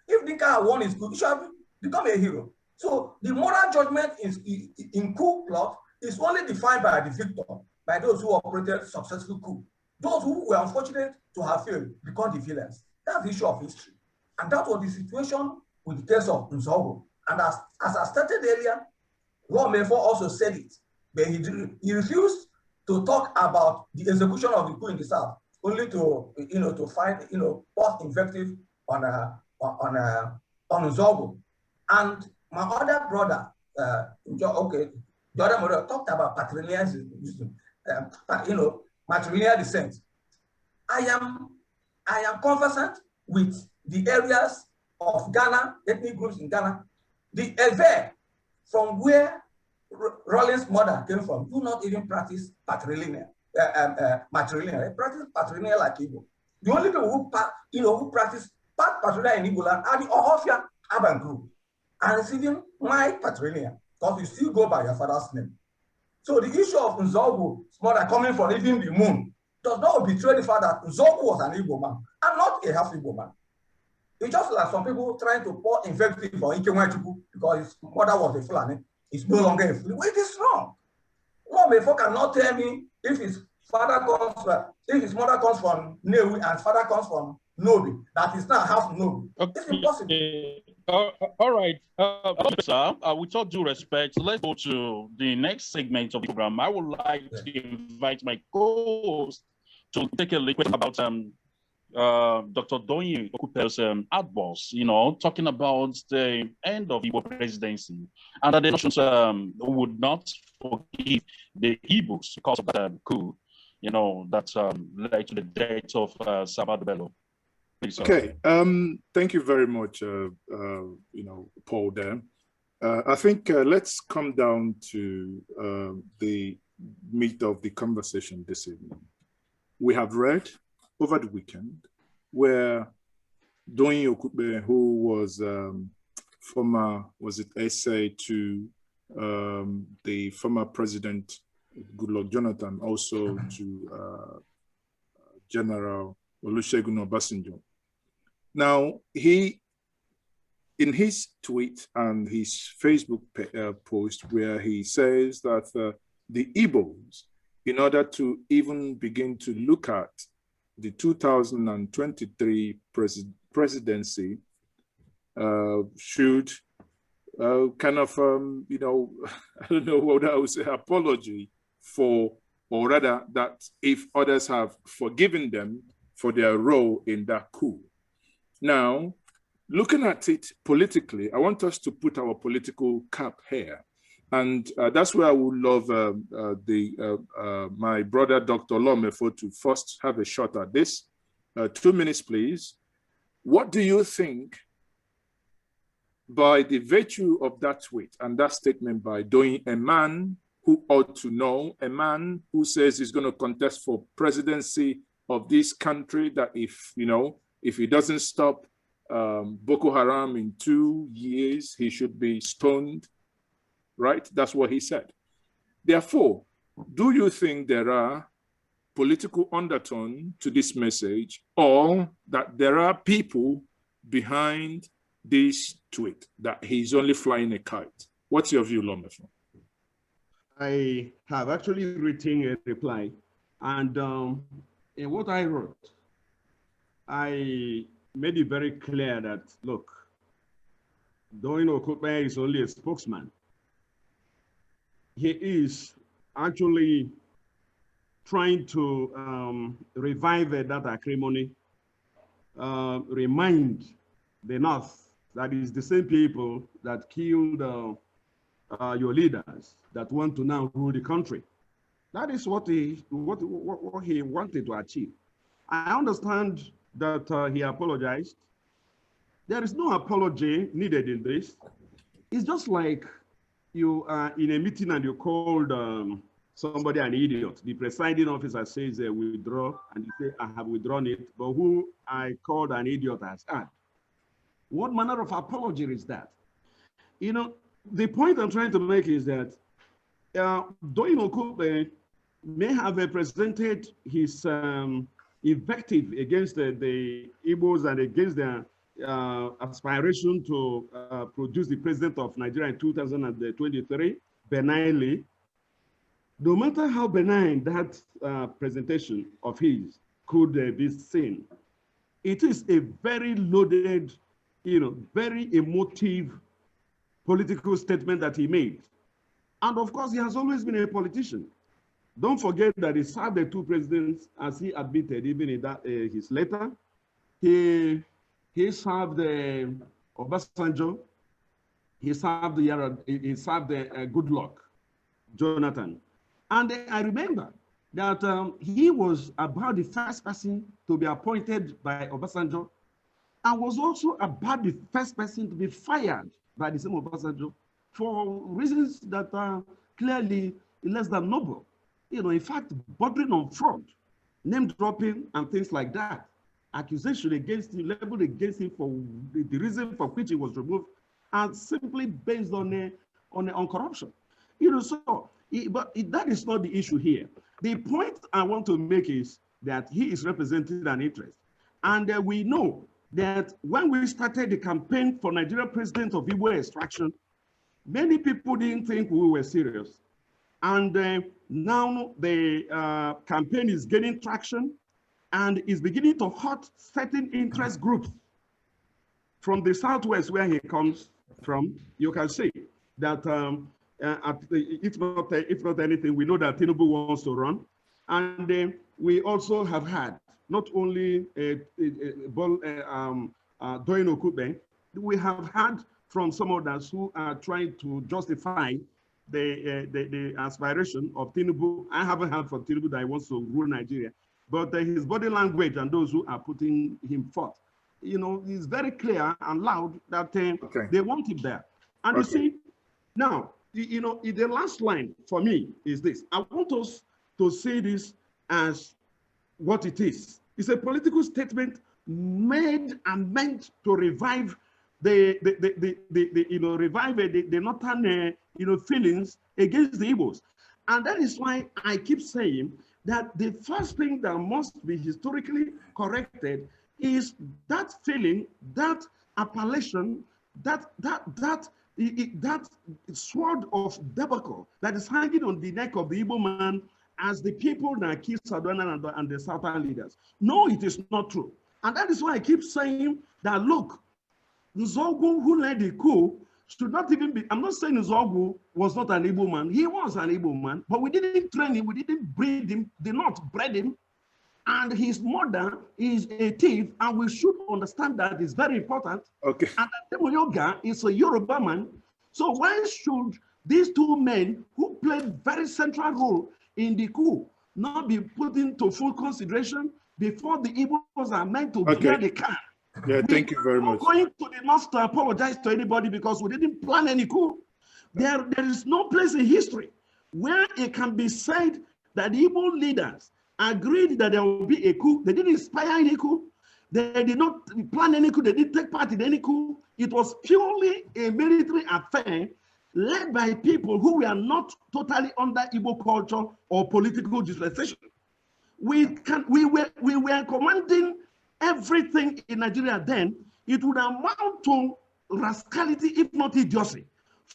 If Nika had won his coup, he should become a hero. So the moral judgment in coup plot is only defined by the victor, by those who operated successful coup. Those who were unfortunate to have failed become the villains. That's the issue of history. And that was the situation with the case of Nzogo. And as I stated earlier, Mefor also said it, but he refused to talk about the execution of the coup in the south, only to find post invective on Nzogo. And my other brother, the other brother talked about patrilineal, matrilineal descent. I am conversant with the areas of Ghana, ethnic groups in Ghana. The Ewe, from where Rollins' mother came from, do not even practice matrilineal. They practice patrilineal like Igbo. The only people who practice patrilineal in Igbo land are the Ohofia urban group. And it's even my patrilineal, because you still go by your father's name. So the issue of Nzogo's mother coming from even the moon does not betray the fact that Nzogo was an Igbo man and not a half Igbo man. It's just like some people trying to pour invective on Ikemwachuku because his mother was a Fulani. It's no longer a Fulani. Well, it is wrong. Mefor cannot tell me if his mother comes from Newi and his father comes from Nobi, that is now half Nobi. Okay. It's impossible. All right. Sir, with all due respect, let's go to the next segment of the program. I would like to invite my co-host to take a look about Dr. Doyin Okupe's outburst, talking about the end of Igbo presidency, and that the nations would not forgive the Igbos because of that coup, that led to the death of Ahmadu Bello. Okay, thank you very much, Paul there. I think let's come down to the meat of the conversation this evening. We have read over the weekend where Doyin Okupe, who was former, was it essay to the former president, Goodluck Jonathan, also to General Olusegun Obasanjo. Now, he, in his tweet and his Facebook post, where he says that the Igbos, in order to even begin to look at the 2023 presidency, should kind of, I don't know what I would say, apology for, or rather that if others have forgiven them for their role in that coup. Now, looking at it politically, I want us to put our political cap here. And that's where I would love my brother, Dr. Mefor, to first have a shot at this. 2 minutes, please. What do you think, by the virtue of that tweet and that statement by Doyin, a man who ought to know, a man who says he's going to contest for presidency of this country, that if he doesn't stop Boko Haram in 2 years, he should be stoned, right? That's what he said. Therefore, do you think there are political undertone to this message, or that there are people behind this tweet, that he's only flying a kite? What's your view, Mefor? I have actually written a reply, and in what I wrote, I made it very clear that, look, Doyin Okupe is only a spokesman. He is actually trying to revive that acrimony, remind the North that it's the same people that killed your leaders that want to now rule the country. That is what he wanted to achieve. I understand that he apologized. There is no apology needed in this. It's just like you are in a meeting and you called somebody an idiot. The presiding officer says withdraw, and you say, I have withdrawn it, but who I called an idiot has had. What manner of apology is that? The point I'm trying to make is that Doyin Okupe may have represented his invective against the Igbos and against their aspiration to produce the president of Nigeria in 2023, benignly. No matter how benign that presentation of his could be seen, it is a very loaded, very emotive political statement that he made. And of course, he has always been a politician. Don't forget that he served the two presidents, as he admitted, even in that his letter. He served Obasanjo. He served Goodluck Jonathan. And I remember that he was about the first person to be appointed by Obasanjo, and was also about the first person to be fired by the same Obasanjo for reasons that are clearly less than noble. In fact, bordering on fraud, name dropping, and things like that. Accusation against him, leveled against him for the reason for which he was removed, and simply based on corruption. But that is not the issue here. The point I want to make is that he is representing an interest. And we know that when we started the campaign for Nigeria president of Igbo extraction, many people didn't think we were serious. And now the campaign is gaining traction and is beginning to hurt certain interest groups. From the Southwest, where he comes from, you can see that if not anything, we know that Tinubu wants to run. And we also have had not only Doyin Okupe, we have had from some others who are trying to justify the aspiration of Tinubu. I haven't heard from Tinubu that he wants to rule Nigeria, but his body language and those who are putting him forth is very clear and loud that Okay. they want him there. And Okay. you see, now, the last line for me is this. I want us to see this as what it is. It's a political statement made and meant to revive the northern feelings against the Igbos. And that is why I keep saying that the first thing that must be historically corrected is that feeling, that appellation, that sword of debacle that is hanging on the neck of the Igbo man as the people that killed Sarduana and the Southern leaders. No, it is not true. And that is why I keep saying that, look, Nzogu, who led the coup, should not even be, I'm not saying Nzogu was not an Igbo man. He was an Igbo man, but we didn't train him, we didn't breed him, did not breed him. And his mother is a thief, and we should understand that it's very important. Okay. And Ademoyoga is a Yoruba man. So why should these two men who played very central role in the coup not be put into full consideration before the Igbos are meant to be where they can? Yeah, thank you very much. Going to the north to apologize to anybody because we didn't plan any coup. There is no place in history where it can be said that the Igbo leaders agreed that there will be a coup. They didn't inspire any coup. They did not plan any coup. They didn't take part in any coup. It was purely a military affair led by people who were not totally under Igbo culture or political dispensation. We were commanding everything in Nigeria then. It would amount to rascality, if not idiocy,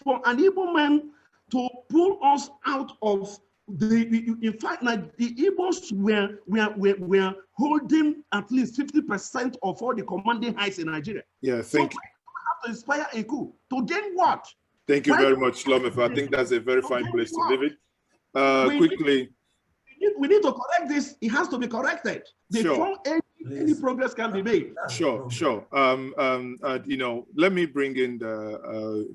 for an Igbo man to pull us out of in fact, like the Igbos were holding at least 50% of all the commanding heights in Nigeria. Yeah, thank you. We have to inspire a coup to gain what? Thank you very much, Mefor. I think that's a very fine place to leave it. Quickly. We need to correct this. It has to be corrected before any progress can be made. Sure. Let me bring in the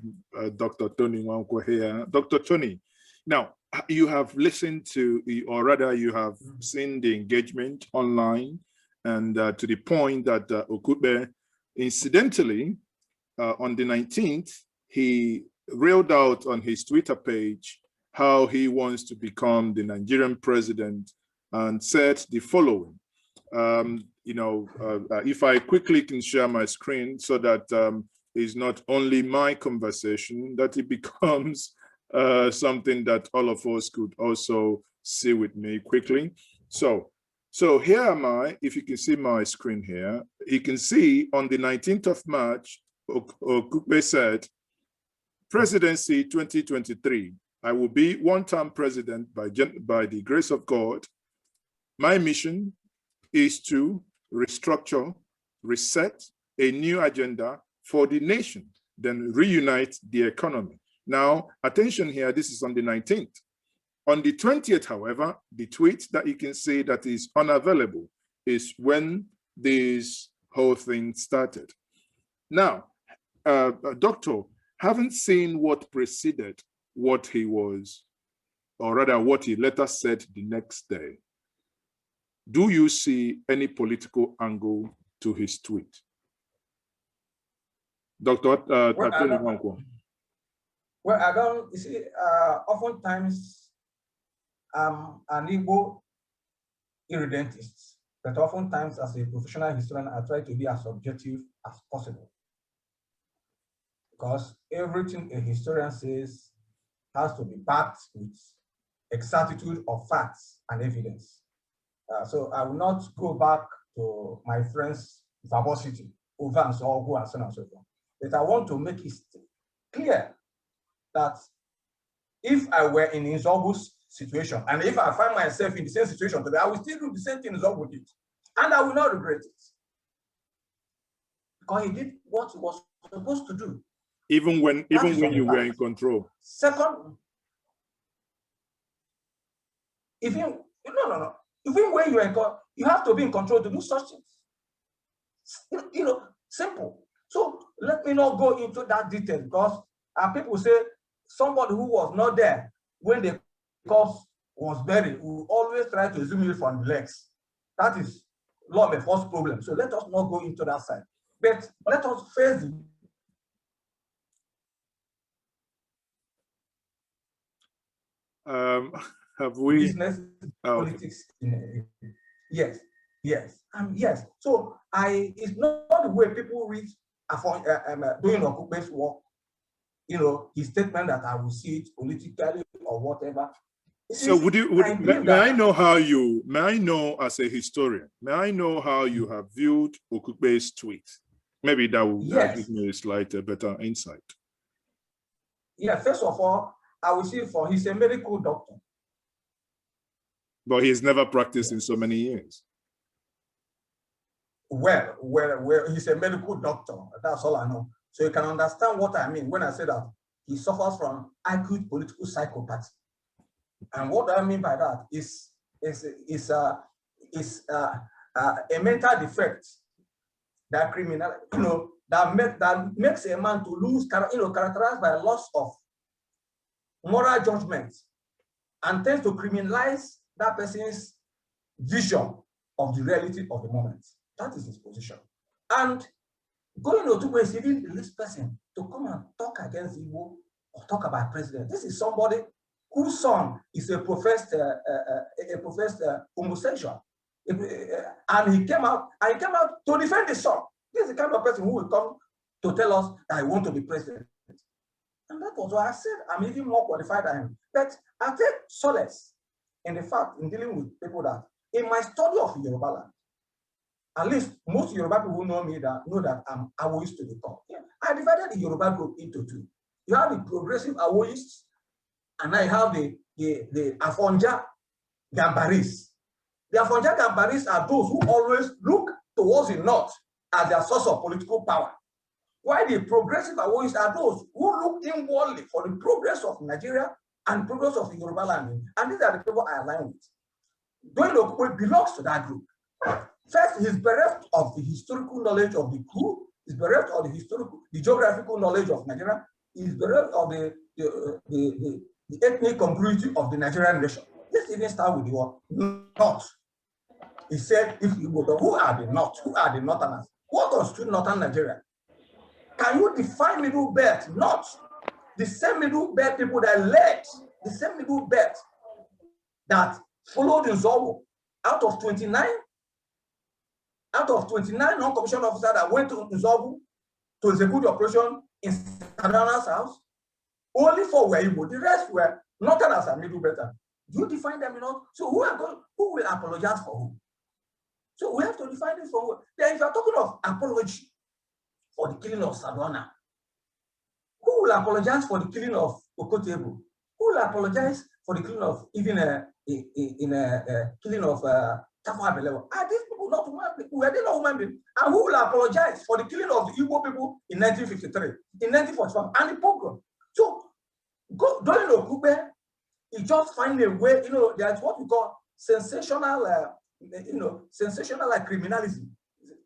Dr. Tony Nwankwo here. Dr. Tony, now, you have listened to, or rather you have seen the engagement online, and to the point that Okupe, incidentally, on the 19th, he railed out on his Twitter page how he wants to become the Nigerian president and said the following. If I quickly can share my screen so that it's not only my conversation, that it becomes something that all of us could also see with me quickly. So here am I. If you can see my screen here, you can see on the 19th of March, Okupe said, Presidency 2023, I will be one-term president by the grace of God. My mission is to restructure, reset a new agenda for the nation, then reunite the economy. Now, attention here, this is on the 19th. On the 20th, however, the tweet that you can see that is unavailable is when this whole thing started. Now, Doctor, haven't seen what preceded what he was, or rather what he later said the next day. Do you see any political angle to his tweet? Dr. Nwankwo. Well, I don't, you see, oftentimes I'm an Igbo irredentist, but oftentimes as a professional historian, I try to be as objective as possible. Because everything a historian says has to be backed with exactitude of facts and evidence. So I will not go back to my friend's verbosity over and so on and so on and so forth. But I want to make it clear that if I were in Nzogu's situation, and if I find myself in the same situation today, I will still do the same thing Nzogu did. And I will not regret it. Because he did what he was supposed to do. Even when you were in control. Second, even when you're in control, you have to be in control to do such things. Simple. So let me not go into that detail, because people say somebody who was not there when the corpse was buried will always try to zoom in from the legs. That is law of the first problem. So let us not go into that side. But let us face it. Have we? Business, politics. Okay. Yes, yes, yes. So it's not the way people read Doyin Okupe's work. You know, his statement that I will see it politically or whatever. So may I know how you, may I know as a historian, may I know how you have viewed Okupe's tweet? Maybe that will give me a slight better insight. Yeah, first of all, I will see for he's a medical doctor. But he's never practiced in so many years. Well, he's a medical doctor. That's all I know. So you can understand what I mean when I say that he suffers from acute political psychopathy. And what I mean by that is a mental defect that criminal, that makes a man to lose, characterized by a loss of moral judgment, and tends to criminalize that person's vision of the reality of the moment. That is his position. And going to is even the least person to come and talk against Igbo or talk about president. This is somebody whose son is a professed homosexual. And he came out to defend his son. This is the kind of person who will come to tell us that I want to be president. And that was why I said I'm even more qualified than him. But I take solace in the fact in dealing with people that in my study of Yoruba land, at least most Yoruba people who know me know that I'm Awoist to the core. Yeah. I divided the Yoruba group into two. You have the progressive Awoists, and I have the Afonja Gambaris. The Afonja Gambaris are those who always look towards the north as their source of political power. While the progressive Awoists are those who look inwardly for the progress of Nigeria and progress of the Yoruba land. And these are the people I align with. Doyin Okupe belongs to that group. First, he's bereft of the historical knowledge of the coup. He's bereft of the geographical knowledge of Nigeria. He's bereft of the ethnic congruity of the Nigerian nation. Let's even start with the word North. He said, if you go to who are the North? Who are the Northerners? What constitutes Northern Nigeria? Can you define Middle Belt? Not the same Middle Belt people that led, the same Middle Belt that followed Nzobo out of 29 non-commissioned officers that went to Nzobo to execute the operation in Sarduana's house. Only 4 were Igbo. The rest were Northerners and Middle Belters. Do you define them enough? So who will apologize for who? So we have to define this for who. Then if you're talking of apology for the killing of Sarduana, who will apologize for the killing of Okotebo? Who will apologize for the killing of even killing of Ahmadu Bello? Are these people not human people? Were they not human beings? And who will apologize for the killing of the Igbo people in 1953, in 1945, and the pogrom? So Doyin Okupe, he just find a way. There's what we call sensational, sensational criminality.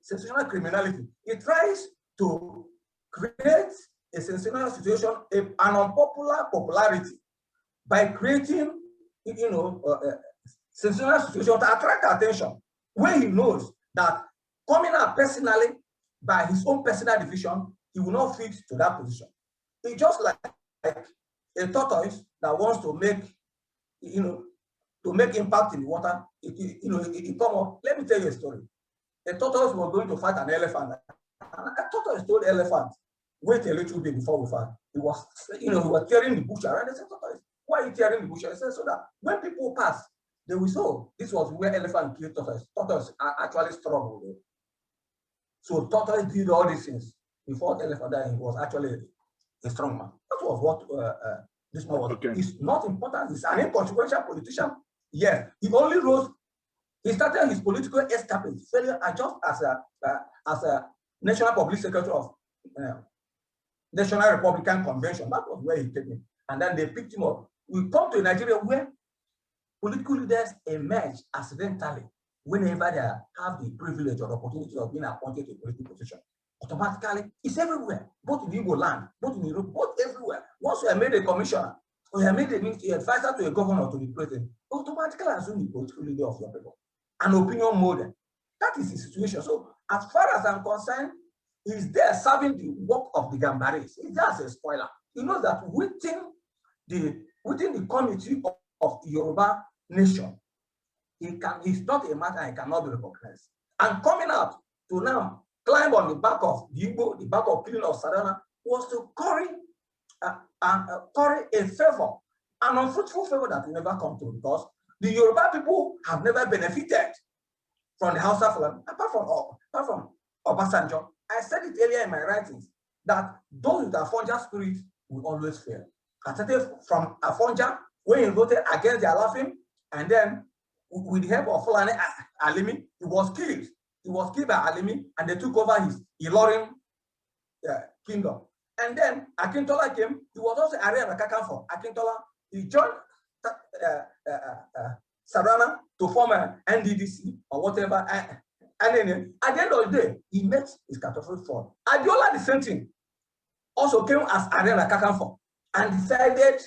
Sensational criminality. It tries to create a sensational situation, an unpopular popularity, by creating, sensational situation to attract attention, when he knows that coming out personally by his own personal division, he will not fit to that position. It's just like a tortoise that wants to make, to make impact in the water. It come up. Let me tell you a story. A tortoise was going to fight an elephant. And a tortoise told the elephant, wait a little bit before we fight. He was tearing the bush around. They said, tortoise, why are you tearing the bush? He said, so that when people pass, they will say, this was where elephant killed tortoise. Tortoise actually struggled. So tortoise did all these things before the elephant died. He was actually a strong man. That was what this man was. Okay. It's not important. He's an inconsequential politician. Yes, he only rose. He started his political escapade failure just as a National Public Secretary of National Republican Convention. That was where he came in. And then they picked him up. We come to Nigeria where political leaders emerge accidentally whenever they have the privilege or opportunity of being appointed to a political position. Automatically, it's everywhere, both in Igbo land, both in Europe, both everywhere. Once you are made a commissioner, or you are made an advisor to a governor, to the president, automatically assume the political leader of your people, an opinion model. That is the situation. So, as far as I'm concerned, He's there serving the work of the Gambaris. It's just a spoiler. You know that within the community of Yoruba nation, he's not a matter he cannot be recognized. And coming out to now climb on the back of the Igbo, the back of killing of Sarduana, was to curry a favor, an unfruitful favor that will never come to, because the Yoruba people have never benefited from the House of Land, apart from Obasanjo. I said it earlier in my writings that those with Afonja spirit will always fail. I started from Afonja when he voted against the Alafin, and then with the help of Fulani Alimi, he was killed. He was killed by Alimi, and they took over his Ilorin kingdom. And then Akintola came. He was also Ariana Kakanfo. Akintola, he joined Sarduana to form an NDDC or whatever. And then at the end of the day, he met his catastrophic fall. Adiola, the same thing, also came as Ariana Kakanfo and decided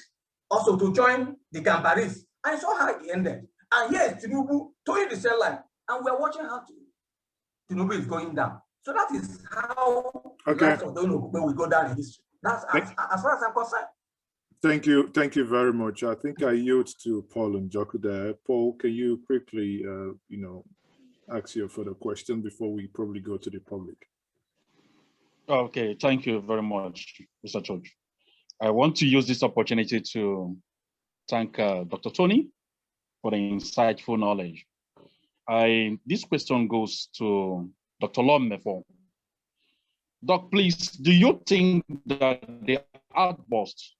also to join the Gambaris. And saw how he ended. And here is Tinubu towing the same line. And we're watching how Tinubu is going down. So that is how okay. Doyin Okupe will go down in history. That's as far as I'm concerned. Thank you very much. I think I yield to Paul and Njoku there. Paul, can you quickly, ask your further question before we probably go to the public? Okay, thank you very much, Mr. George. I want to use this opportunity to thank Dr. Tony for the insightful knowledge. This question goes to Dr. Mefor. Doc, please, do you think that the outburst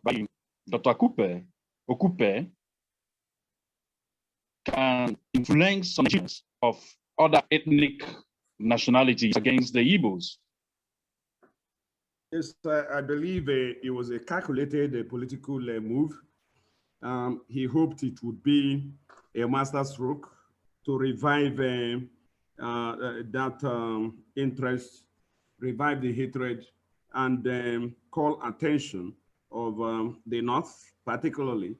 by Dr. Okupe can influence some of other ethnic nationalities against the Igbos? Yes, I believe it was a calculated political move. He hoped it would be a masterstroke to revive that interest, revive the hatred, and call attention of the North, particularly,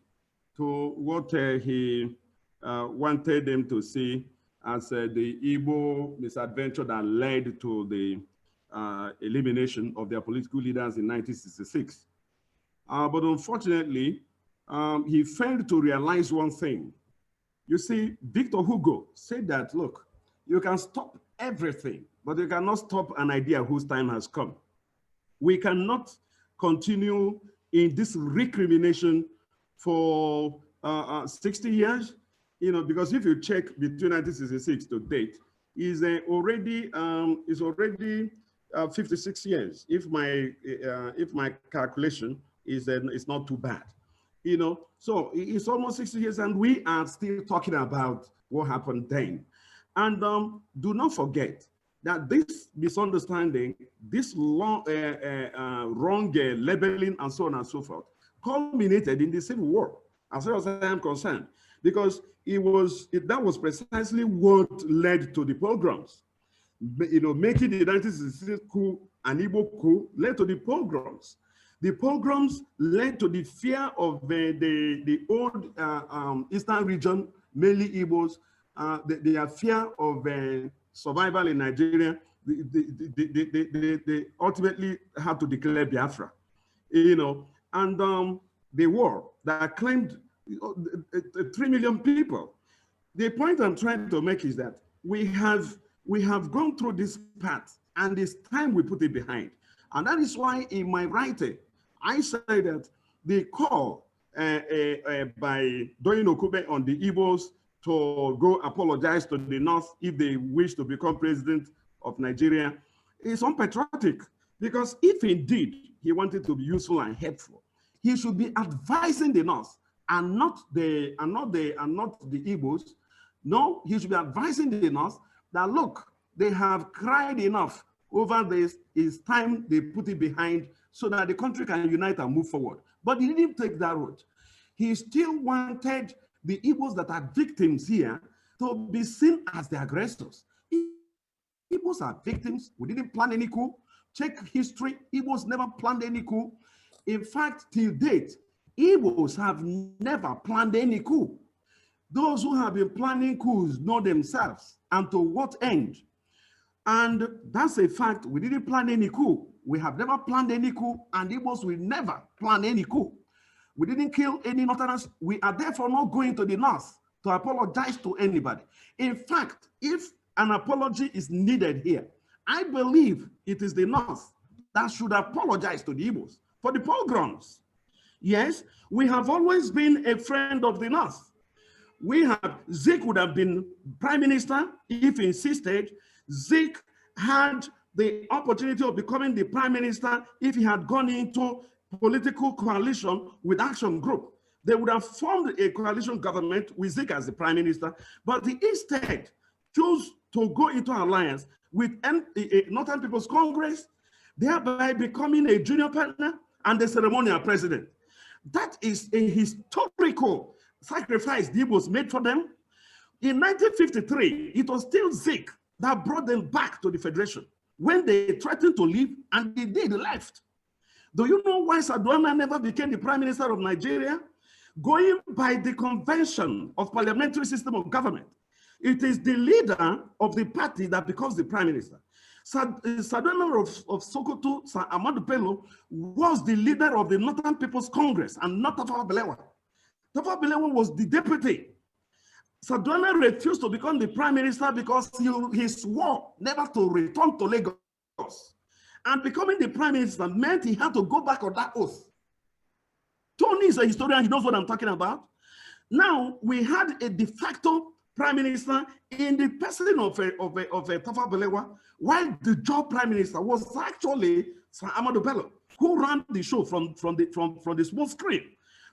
to what he wanted them to see as the Igbo misadventure that led to the elimination of their political leaders in 1966. But unfortunately, he failed to realize one thing. You see, Victor Hugo said that, look, you can stop everything, but you cannot stop an idea whose time has come. We cannot continue in this recrimination for 60 years, because if you check between 1966 to date, is already 56 years. If my calculation is not too bad, so it's almost 60 years, and we are still talking about what happened then. And do not forget that this misunderstanding, this wrong labeling, and so on and so forth, culminated in the Civil War, as far as I am concerned, because that was precisely what led to the pogroms. Making the 1966 coup an Igbo coup led to the pogroms. The pogroms led to the fear of the old Eastern region, mainly Igbos, their fear of survival in Nigeria. They ultimately had to declare Biafra, and the war that claimed 3 million people. The point I'm trying to make is that we have gone through this path, and it's time we put it behind. And that is why in my writing, I say that the call by Doyin Okupe on the Igbos to go apologize to the North if they wish to become president of Nigeria is unpatriotic, because if indeed he wanted to be useful and helpful, he should be advising the North and not the Igbos. No, he should be advising the North that, look, they have cried enough over this. It's time they put it behind so that the country can unite and move forward. But he didn't take that route. He still wanted the Igbos that are victims here to be seen as the aggressors. Igbos are victims. We didn't plan any coup. Check history. Igbos never planned any coup. In fact, till date, Igbos have never planned any coup. Those who have been planning coups know themselves and to what end. And that's a fact. We didn't plan any coup. We have never planned any coup, and Igbos will never plan any coup. We didn't kill any Northerners. We are therefore not going to the North to apologize to anybody. In fact, if an apology is needed here, I believe it is the North that should apologize to the Igbos for the pogroms. Yes, we have always been a friend of the North. Zik would have been prime minister if he insisted. Zik had the opportunity of becoming the prime minister if he had gone into political coalition with Action Group. They would have formed a coalition government with Zik as the prime minister, but he instead chose to go into alliance with Northern People's Congress, thereby becoming a junior partner and the ceremonial president. That is a historical sacrifice the Igbos made for them. In 1953, it was still Zik that brought them back to the Federation when they threatened to leave, and they did left. Do you know why Sarduana never became the prime minister of Nigeria? Going by the convention of parliamentary system of government, it is the leader of the party that becomes the prime minister. Sarduana of Sokoto, Ahmadu Bello, was the leader of the Northern People's Congress and not Tafawa Balewa. Tafawa Balewa was the deputy. Sarduana refused to become the prime minister because he swore never to return to Lagos. And becoming the prime minister meant he had to go back on that oath. Tony is a historian, he knows what I'm talking about. Now, we had a de facto prime minister in the person of Tafawa Balewa, while the job prime minister was actually Sir Ahmadu Bello, who ran the show from the small screen.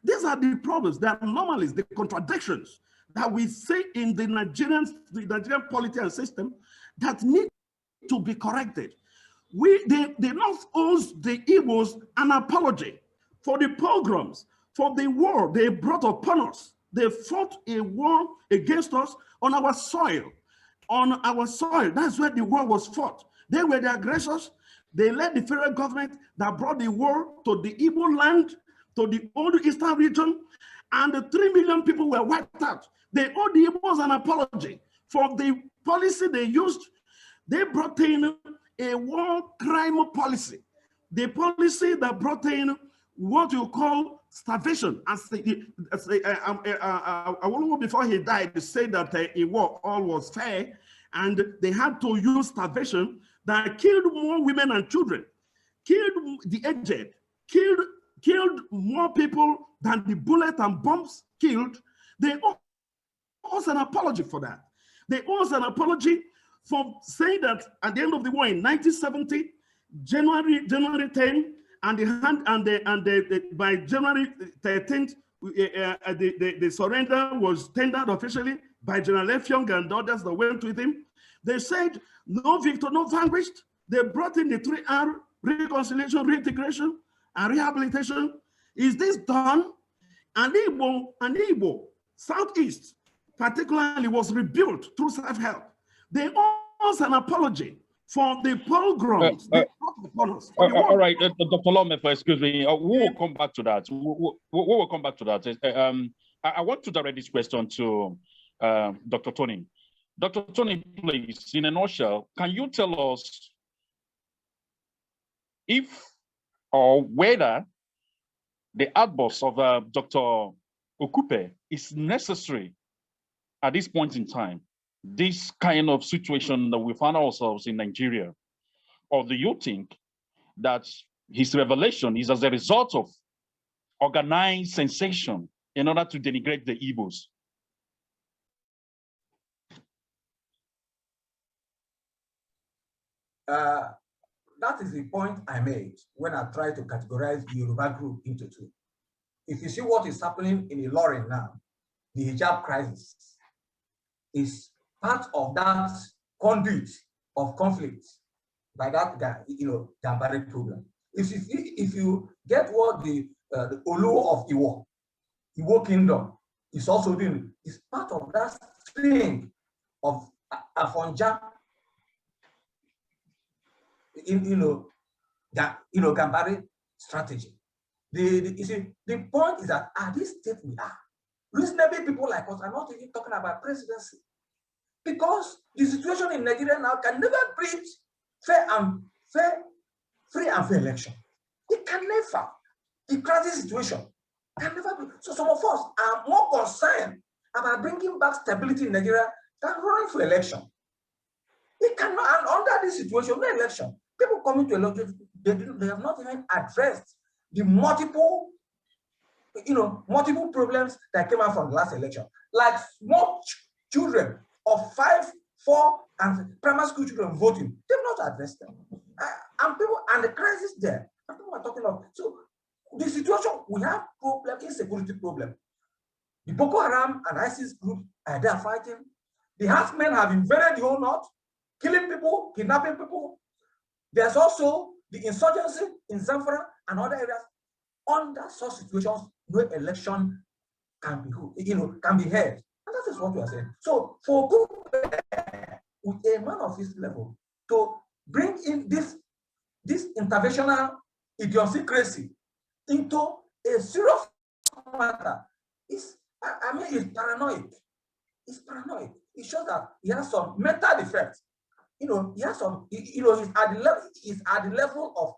These are the problems, the anomalies, the contradictions that we see in the Nigerian polity and system that need to be corrected. The North owes the Igbos an apology for the pogroms, for the war they brought upon us. They fought a war against us on our soil. On our soil, that's where the war was fought. They were the aggressors. They led the federal government that brought the war to the Igbo land, to the old eastern region, and the 3 million people were wiped out. They owe the Igbos an apology for the policy they used. They brought in a war crime policy, the policy that brought in what you call starvation. Awolowo, before he died, said that in war all was fair, and they had to use starvation that killed more women and children, killed the aged, killed more people than the bullet and bombs killed. They owe us an apology for that. They owe us an apology for saying that at the end of the war in 1970, January 10, by January 13th, the surrender was tendered officially by General Effiong and others that went with him. They said, no victor, no vanquished. They brought in the 3R, reconciliation, reintegration, and rehabilitation. Is this done? And Igbo, Southeast, particularly, was rebuilt through self-help. They owe us an apology for the pogroms. All right, Dr. Mefor, excuse me. We will come back to that. We will come back to that. I want to direct this question to Dr. Tony. Dr. Tony, please, in a nutshell, can you tell us if or whether the outburst of Dr. Okupe is necessary at this point in time, this kind of situation that we find ourselves in Nigeria? Or do you think that his revelation is as a result of organized sensation in order to denigrate the Igbos? That is the point I made when I tried to categorize the Yoruba group into two. If you see what is happening in Ilorin now, the hijab crisis is part of that conduit of conflict by that guy, Gambari problem. If you get what the Olu of Iwo Kingdom is also doing, is part of that string of Afonja, Gambari strategy. The point is that at this state we are, reasonable people like us are not even talking about presidency. Because the situation in Nigeria now can never breed free and fair election. It can never. The crisis situation can never be. So some of us are more concerned about bringing back stability in Nigeria than running for election. It cannot, and under this situation, no election. People coming to election, they have not even addressed the multiple problems that came out from the last election. Like small children of 5, 4, and primary school children voting, they've not addressed them. And the crisis there, and people are talking about. So the situation, we have problem, insecurity problem. The Boko Haram and ISIS group are there fighting. The herdsmen have invaded the whole north, killing people, kidnapping people. There's also the insurgency in Zamfara and other areas. Under such situations, no election can be held. And that is what we are saying. So for Okupe, with a man of his level, to bring in this interventional idiosyncrasy into a serious matter, it's paranoid. It's paranoid. It shows that he has some mental defects. He has some, he's at the level of,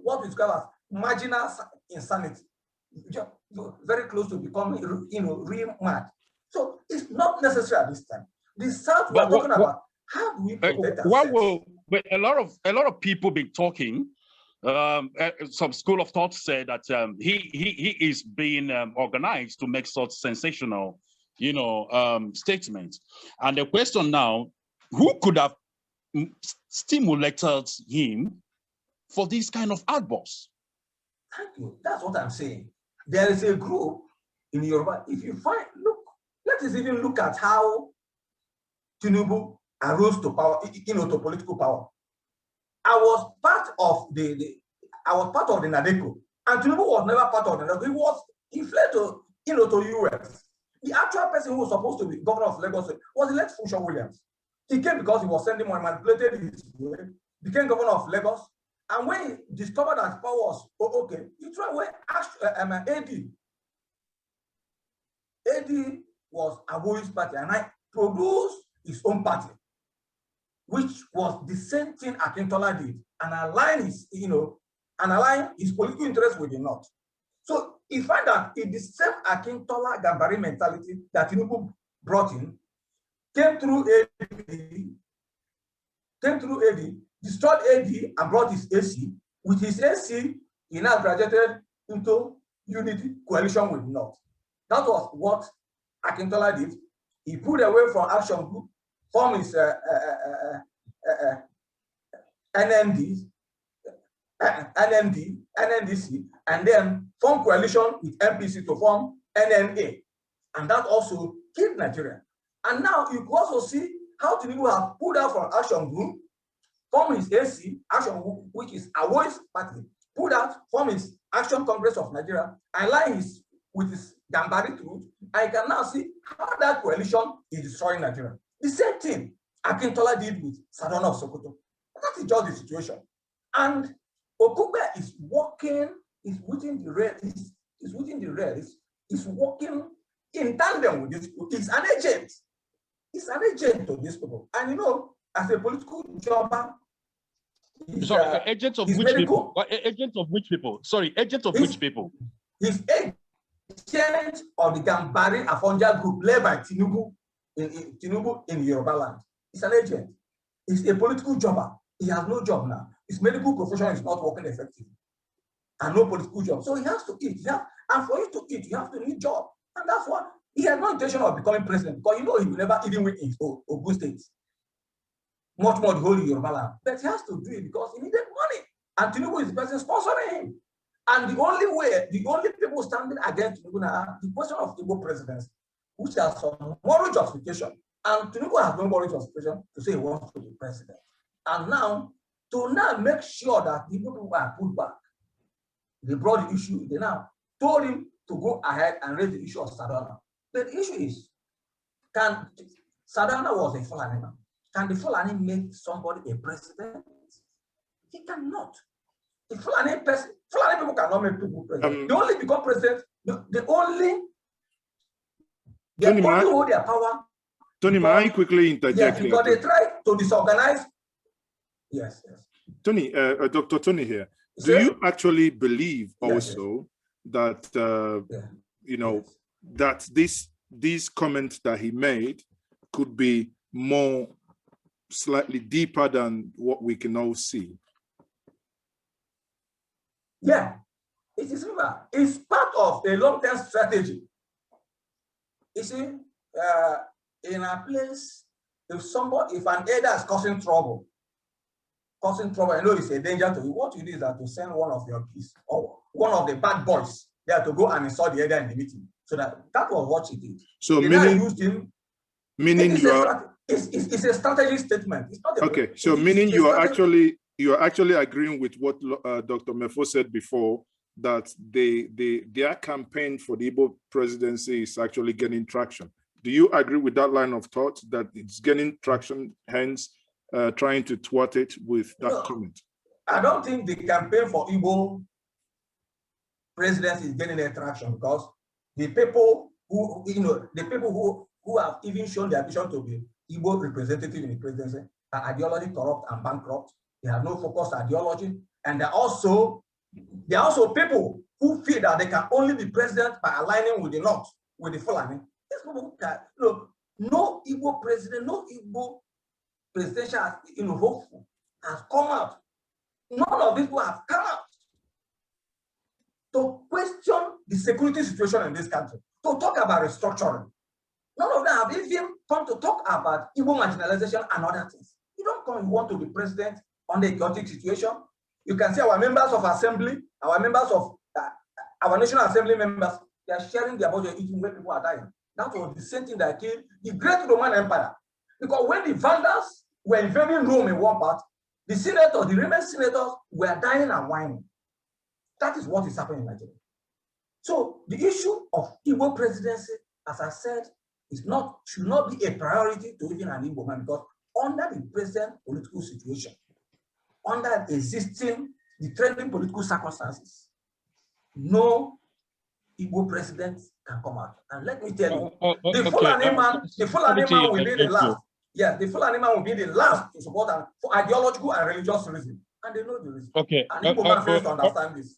what we describe as marginal insanity. Just, very close to becoming, real mad. So it's not necessary at this time. The South we're talking about, how do we protect ourselves? But a lot of people been talking. Some school of thought said that he is being organized to make such sensational, statements. And the question now, who could have stimulated him for this kind of outbursts? Thank you. That's what I'm saying. There is a group in Yoruba. If you let us even look at how Tinubu arose to power, to political power. I was part of the Nadeco, and Tinubu was never part of the Nadeco. He fled to US. The actual person who was supposed to be governor of Lagos was the late Funsho Williams. He came because he was sending money, manipulated his way, became governor of Lagos. And when he discovered that power was okay, he tried away AD. AD was Aboi's party, and I produced his own party, which was the same thing Akintola did, and align his political interest with the North. So he found that in the same Akintola Gambari mentality that Tinubu brought in, came through AD, destroyed AD and brought his AC. With his AC, he now graduated into unity coalition with North. That was what Akintola did. He pulled away from Action Group, formed his NNDC, and then formed coalition with MPC to form NNA. And that also killed Nigeria. And now you can also see how Tinubu have pulled out from Action Group, formed his AC, Action Group, which is Aboi's party, pulled out, formed his Action Congress of Nigeria, aligned with his Gambari truth, and you can now see how that coalition is destroying Nigeria. The same thing Akintola did with Sarduana of Sokoto. That is just the situation. And Okupe is working, is within the rails, is working in tandem with this people. He's an agent. He's an agent of these people. And as a political jobber, sorry, agent of which people? Agent of which people? Sorry, agent of which people? He's agent of the Gambari Afonja group led by Tinubu in Yoruba land. He's an agent. He's a political jobber. He has no job now. His medical profession is not working effectively. And no political job. So he has to eat. And for you to eat, you have to need a job. And that's why he has no intention of becoming president, because he will never even win in Ogun State. Much more the whole Yoruba land. But he has to do it because he needed money. And Tinubu is the person sponsoring him. And the only people standing against Tinubu now, the question of Igbo Presidency, which has some moral justification. And Tinubu has no moral justification to say he wants to be president. And now, to make sure that the people are put back, they brought the issue, they now told him to go ahead and raise the issue of Sarduana. But the issue is, Sarduana was a Fulani man. Can the Fulani make somebody a president? He cannot. The Fulani people cannot make people president. They only become president, they only hold their power Tony, may I quickly interject? Yes, because they try to disorganize. Yes. Tony, Dr. Tony here. Do Sir? you actually believe also that, you know, that these comments that he made could be more slightly deeper than what we can all see? Yeah, it is river. It's part of a long-term strategy. You see, in a place, if an elder is causing trouble, I know it's a danger to you. What you do is that to send one of your kids or one of the bad boys there to go and insult the elder in the meeting. So that was what he did. So they meaning, used him. Meaning you are it's a strategic statement. It's not a, okay. So meaning you are actually agreeing with what Dr. Mefor said before, that their campaign for the Igbo presidency is actually getting traction. Do you agree with that line of thought, that it's getting traction, hence trying to thwart it with that comment? I don't think the campaign for Igbo presidency is getting traction, because the people who have even shown their ambition to be Igbo representative in the presidency are ideology corrupt and bankrupt. They have no focused ideology, and they're also people who feel that they can only be president by aligning with the North, with the Fulani. These people that, look, no Igbo president, no Igbo presidential hopeful has come out. None of these people have come out to question the security situation in this country, to talk about restructuring. None of them have even come to talk about Igbo marginalization and other things. You don't come, you want to be president under a chaotic situation. You can see our members of assembly, our members of our National Assembly members, they are sharing their budget eating where people are dying. That was the same thing that killed the great Roman Empire. Because when the Vandals were invading Rome in one part, the senators, the Roman senators were dying and whining. That is what is happening in Nigeria. So the issue of Igbo presidency, as I said, should not be a priority to even an Igbo man, because under the present political situation, under the trending political circumstances, no Igbo president can come out. And let me tell you, the Fulani man will be the last. Yes, the Fulani man will be the last to support them for ideological and religious reasons. And they know the reason. Okay. And Igbo man fails to understand this.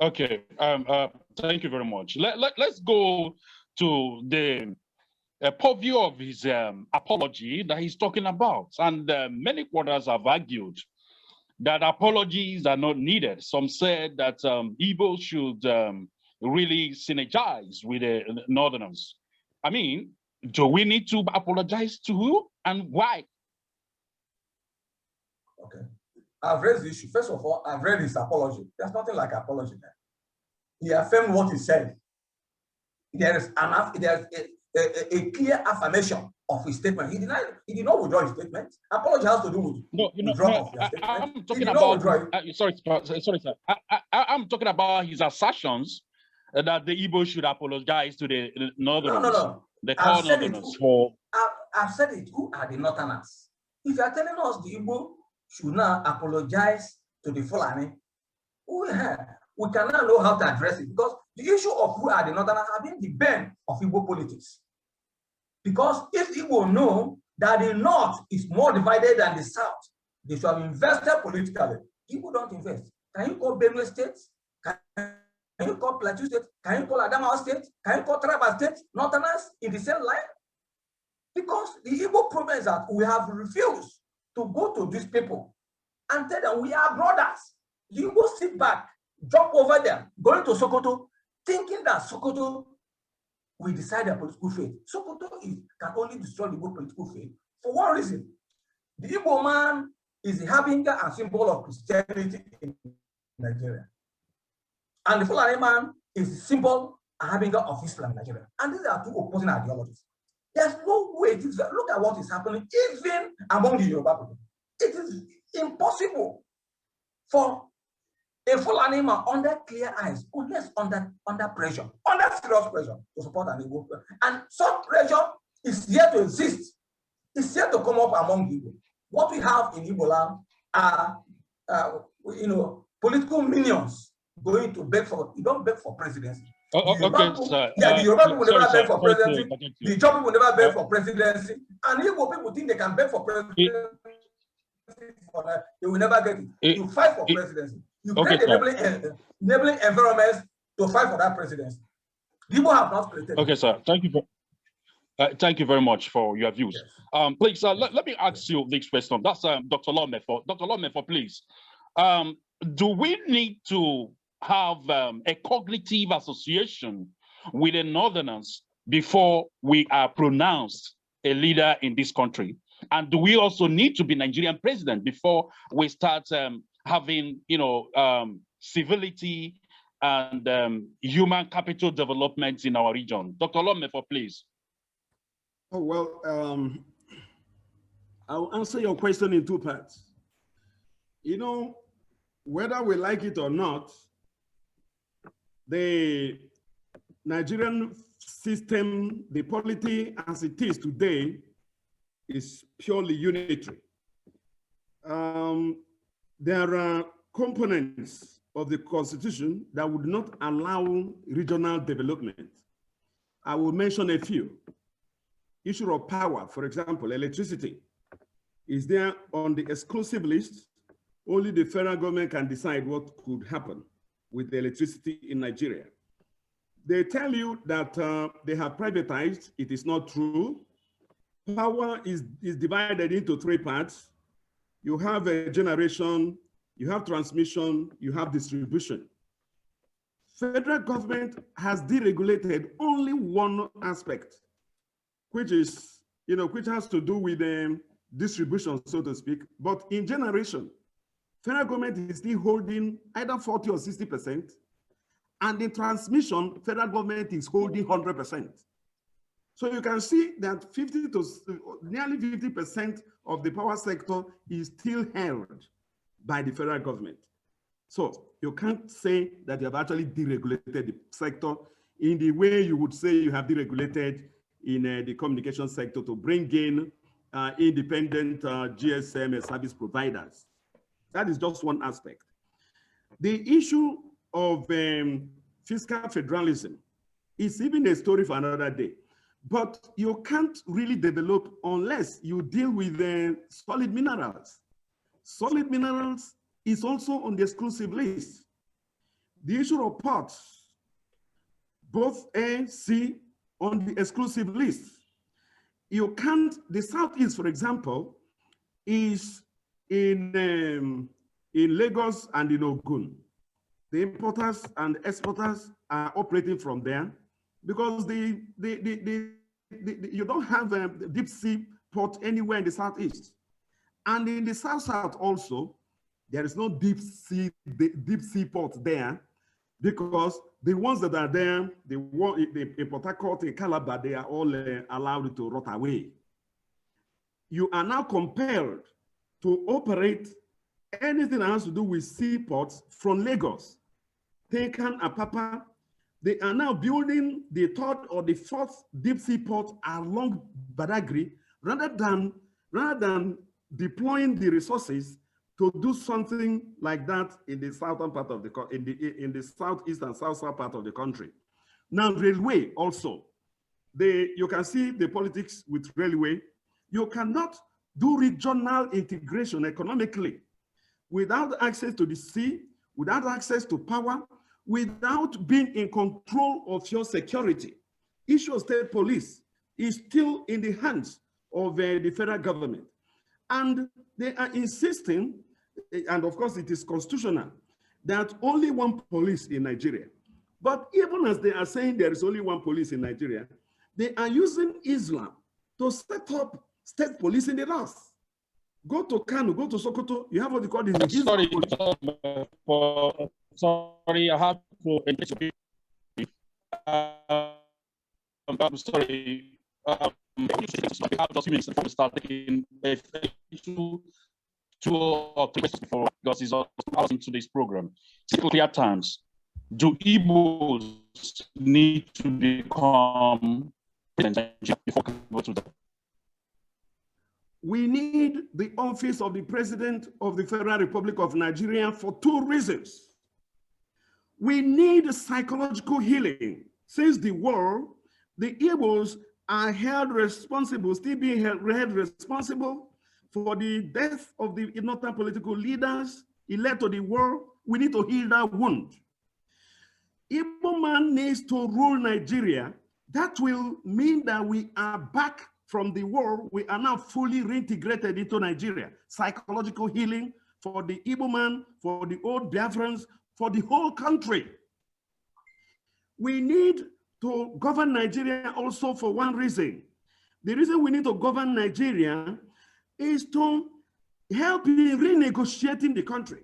Okay. Thank you very much. Let's go to the purview of his apology that he's talking about. And many quarters have argued that apologies are not needed. Some said that Igbo should really synergize with the Northerners. I mean, do we need to apologize to who and why? Okay. I've raised the issue. First of all, I've read his apology. There's nothing like apology there. He affirmed what he said. There is a clear affirmation of his statement. He did not withdraw his statement. Apology has to do with withdrawal of your statement. I'm talking about, sorry, sir. I'm talking about his assertions that the Igbo should apologize to the Northerners. No. The core Northerners for. I've said it. Who are the Northerners? If you are telling us the Igbo should now apologize to the Fulani, we cannot know how to address it, because the issue of who are the Northerners has been the bane of Igbo politics. Because if Igbo know that the North is more divided than the South, they should have invested politically. Igbo don't invest. Can you call Benue State? Can you call Plateau State? Can you call Adamawa State? Can you call Taraba State? Northerners in the same line? Because the Igbo problem is that we have refused to go to these people and tell them we are brothers. The Igbo sit back, jump over there, going to Sokoto, thinking that Sokoto will decide their political fate. Sokoto can only destroy the Igbo political fate for one reason. The Igbo man is the harbinger and symbol of Christianity in Nigeria. And the Fulani man is the symbol and harbinger of Islam in Nigeria. And these are two opposing ideologies. There's no way. Look at what is happening even among the Yoruba people. It is impossible for a Fulani man under clear eyes, unless under pressure, under serious pressure, to support an Igbo. And such pressure is here to exist. It's here to come up among Igbo. What we have in Igbo land are, political minions going to beg for. You don't beg for presidency. Okay, sir. The Yoruba people Sorry, never sir. beg for presidency. The Ijaw people never beg for presidency. And Igbo people think they can beg for presidency. They will never get it. You fight for presidency. You create enabling environments to fight for that presidency. People have not created. Okay, sir. Thank you very much for your views. Yes. Please, let me ask you this question. That's Dr. Mefor. Dr. Mefor, please. Do we need to have a cognitive association with the Northerners before we are pronounced a leader in this country? And do we also need to be Nigerian president before we start having, civility and human capital development in our region? Dr. Mefor, please. Oh, well, I'll answer your question in two parts. Whether we like it or not, the Nigerian system, the polity as it is today, is purely unitary. There are components of the Constitution that would not allow regional development. I will mention a few. Issue of power, for example, electricity, is there on the exclusive list. Only the federal government can decide what could happen with the electricity in Nigeria. They tell you that they have privatized. It is not true. Power is divided into three parts. You have a generation, you have transmission, you have distribution. Federal government has deregulated only one aspect, which is, which has to do with distribution, so to speak. But in generation, federal government is still holding either 40 or 60%, and in transmission, federal government is holding 100%. So you can see that nearly 50% of the power sector is still held by the federal government. So you can't say that you have actually deregulated the sector in the way you would say you have deregulated in the communication sector to bring in independent GSM service providers. That is just one aspect. The issue of fiscal federalism is even a story for another day. But you can't really develop unless you deal with solid minerals. Solid minerals is also on the exclusive list. The issue of ports, both A, C, on the exclusive list. You can't, the Southeast, for example, is in Lagos and in Ogun. The importers and exporters are operating from there because you don't have a deep sea port anywhere in the Southeast. And in the South also, there is no deep sea port there because the ones that are there, in Port Harcourt, in Calabar, they are all allowed to rot away. You are now compelled to operate anything that has to do with seaports from Lagos. Tekan and Apapa, they are now building the third or the fourth deep sea port along Badagry rather than deploying the resources to do something like that in the southern part of the in the southeast and south part of the country. Now, railway also, you can see the politics with railway. You cannot do regional integration economically without access to the sea, without access to power, without being in control of your security. Issue of state police is still in the hands of the federal government. And they are insisting, and of course it is constitutional, that only one police in Nigeria. But even as they are saying there is only one police in Nigeria, they are using Islam to set up state police in the north. Go to Kano, go to Sokoto, you have what they call the sorry, I have to. I'm sorry. We have just minutes before we start taking two or three questions before, because it's also into this program. Clear times. Do Igbos need to become president before we go to that? We need the office of the President of the Federal Republic of Nigeria for two reasons. We need psychological healing. Since the war, the Igbos are held responsible, still being held responsible for the death of the northern political leaders. It led to the war. We need to heal that wound. Igbo man needs to rule Nigeria. That will mean that we are back from the war. We are now fully reintegrated into Nigeria. Psychological healing for the Igbo man, for the old Biafrans, for the whole country. We need to govern Nigeria also for one reason. The reason we need to govern Nigeria is to help in renegotiating the country.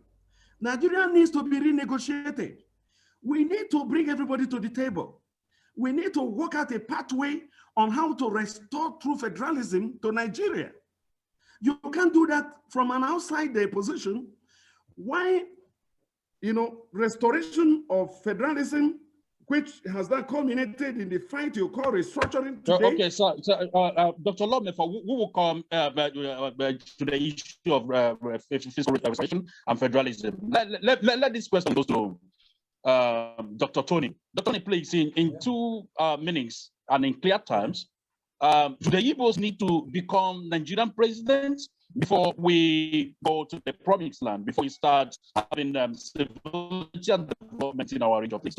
Nigeria needs to be renegotiated. We need to bring everybody to the table. We need to work out a pathway on how to restore true federalism to Nigeria. You can't do that from an outside position. Why, restoration of federalism, which has that culminated in the fight you call restructuring today? Okay, so Dr. Mefor, we will come to the issue of fiscal restoration and federalism. Let this question go to Dr. Tony. Dr. Tony, please, in 2 minutes and in clear terms, do the Igbos need to become Nigerian presidents before we go to the promised land, before we start having civility and development in our region? Please.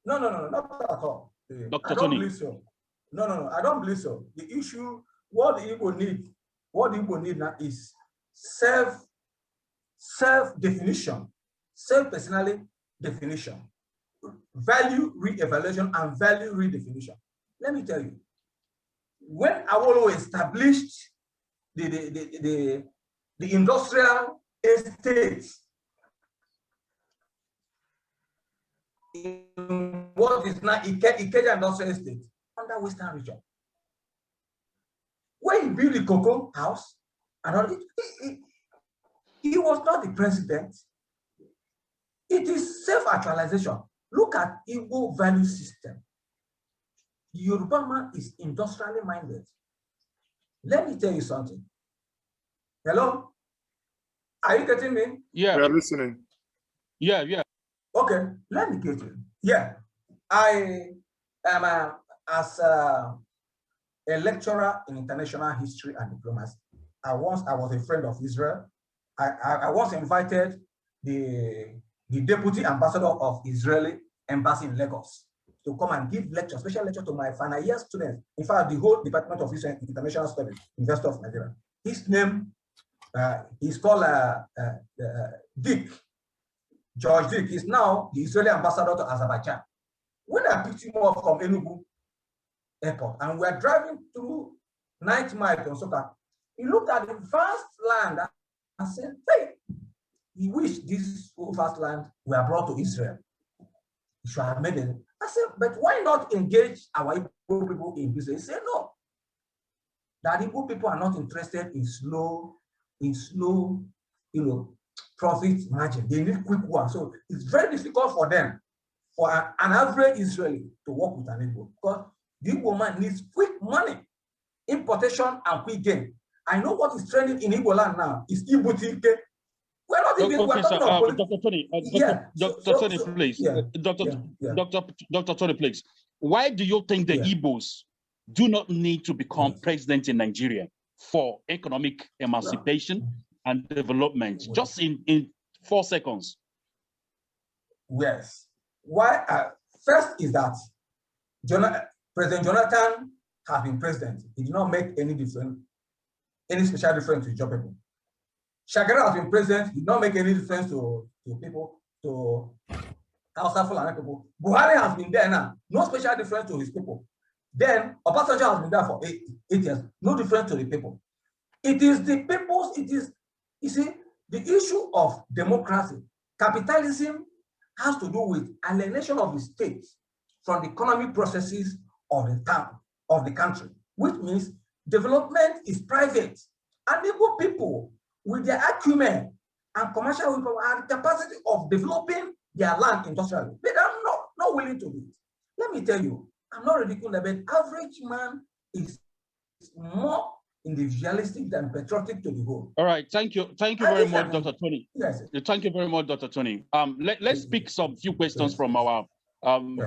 No, not at all. Dr. I don't Tony. believe so. No, I don't believe so. The issue, what the Igbo need now is self-definition, self-personality definition, value re-evaluation, and value redefinition. Let me tell you, when Awolowo established the industrial estates in what is now Ikeja Industrial Estate under Western region, when he built the cocoa house and all, he was not the president. It is self-actualization. Look at Igbo value system. The Yoruba man is industrially minded. Let me tell you something. Hello? Are you getting me? Yeah. We are listening. Yeah. Okay, let me get you. Yeah, I am as a lecturer in international history and diplomacy. I was a friend of Israel. I once invited the deputy ambassador of Israeli embassy in Lagos to come and give lecture, special lecture to my final year students. In fact, the whole Department of International Studies, University of Nigeria. His name, he's called Dick. George Dick is now the Israeli ambassador to Azerbaijan. When I picked him up from Enugu airport and we are driving through 9th mile to Nsukka, he looked at the vast land and said, hey, he wished this vast land were brought to Israel. He should have made it. I said, but why not engage our Igbo people in business? He said, no. That Igbo people are not interested in slow, profit margin. They need quick one. So it's very difficult for them, for an average Israeli to work with an Igbo, because the Igbo man needs quick money, importation and quick gain. I know what is trending in Igbo land now is Igbo TK. We're not even Dr. Tony, Dr. Tony, please. Dr. Tony, please. Why do you think the Igbos do not need to become president in Nigeria for economic emancipation and development? Just in 4 seconds. Yes. Why? First is that President Jonathan has been president. He did not make any special difference to Ijaw people. Shagari has been president. He did not make any difference to people, to Hausa Fulani people. Buhari has been there now. No special difference to his people. Then Obasanjo has been there for 8 years. No difference to the people. It is the people's, you see, the issue of democracy. Capitalism has to do with alienation of the state from the economic processes of the town, of the country, which means development is private. And Igbo people, with their acumen and commercial and capacity of developing their land industrially, they are not willing to do it. Let me tell you, I'm not ridiculous, but average man is more individualistic than patriotic to the whole. All right, thank you very much, Dr. Tony. Yes. Thank you very much, Dr. Tony. Let's pick some few questions from our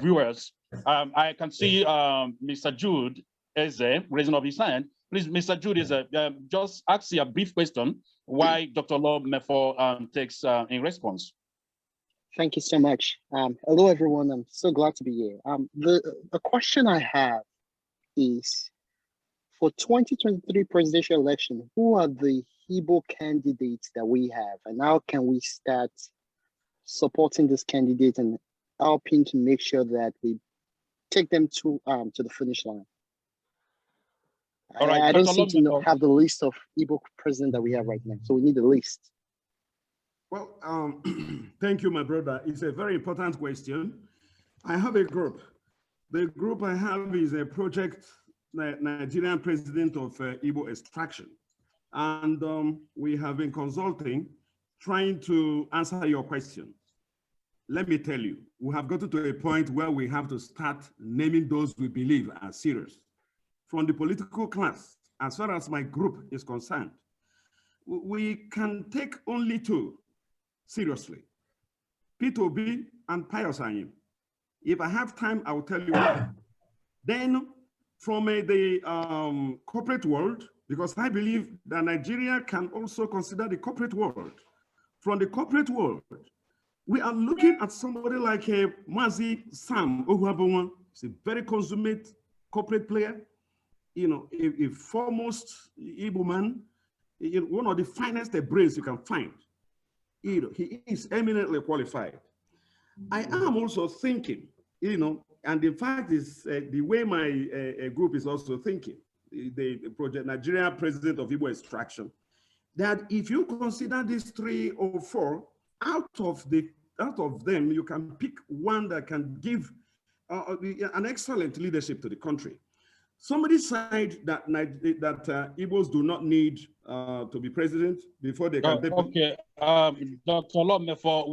viewers. I can see Mr. Jude Eze raising up his hand. Please, Mr. Jude Eze, just ask a brief question why Dr. Lord Mefor takes in response. Thank you so much. Hello, everyone. I'm so glad to be here. The question I have is, for 2023 presidential election, who are the Igbo candidates that we have, and how can we start supporting this candidate and helping to make sure that we take them to the finish line? All right, I don't seem to have the list of Igbo president that we have right now, so we need a list. Well, thank you, my brother. It's a very important question. I have a group. The group I have is a project Nigerian president of Igbo extraction. And we have been consulting, trying to answer your question. Let me tell you, we have gotten to a point where we have to start naming those we believe are serious. From the political class, as far as my group is concerned, we can take only two seriously, P2B and Pius Anyim. If I have time, I will tell you why. Then from the corporate world, because I believe that Nigeria can also consider the corporate world. From the corporate world, we are looking at somebody like Mazi Sam Ohuabonwa. He's a very consummate corporate player, you know, a foremost Igbo man, one of the finest brains you can find. You know, he is eminently qualified. I am also thinking, you know, and the fact is the way my group is also thinking, the project Nigerian president of Igbo extraction, that if you consider these 3 or 4, out of them, you can pick one that can give an excellent leadership to the country. Somebody said that Igbos do not need to be president before they can. Okay, Dr. Lord Mefor,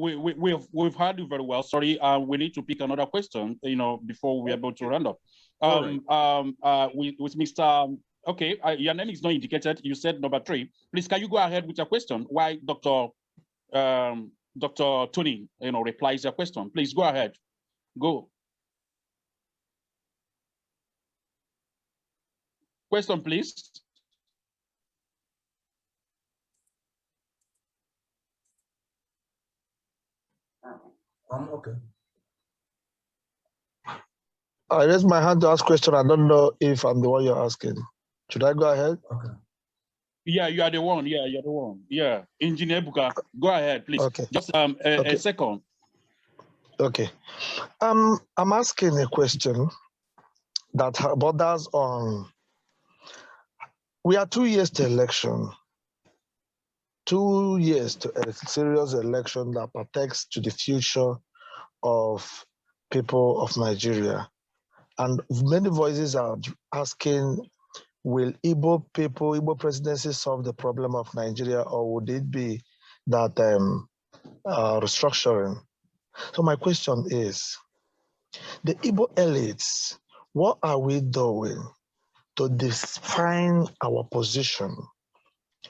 we've heard you very well. Sorry, we need to pick another question, you know, before we're able to round up. With Mr. Okay, your name is not indicated. You said number 3. Please, can you go ahead with your question? Why Dr. Tony, you know, replies your question. Please go ahead. Go. Question, please. Okay. I raised my hand to ask question. I don't know if I'm the one you're asking. Should I go ahead? Okay. Yeah, you are the one. Yeah, you're the one. Yeah, Engineer Buka, go ahead, please. Okay. Just a second. Okay. I'm asking a question that borders on. We are 2 years to election. 2 years to a serious election that protects to the future of people of Nigeria. And many voices are asking, will Igbo people, Igbo presidency solve the problem of Nigeria, or would it be that restructuring? So my question is, the Igbo elites, what are we doing to define our position?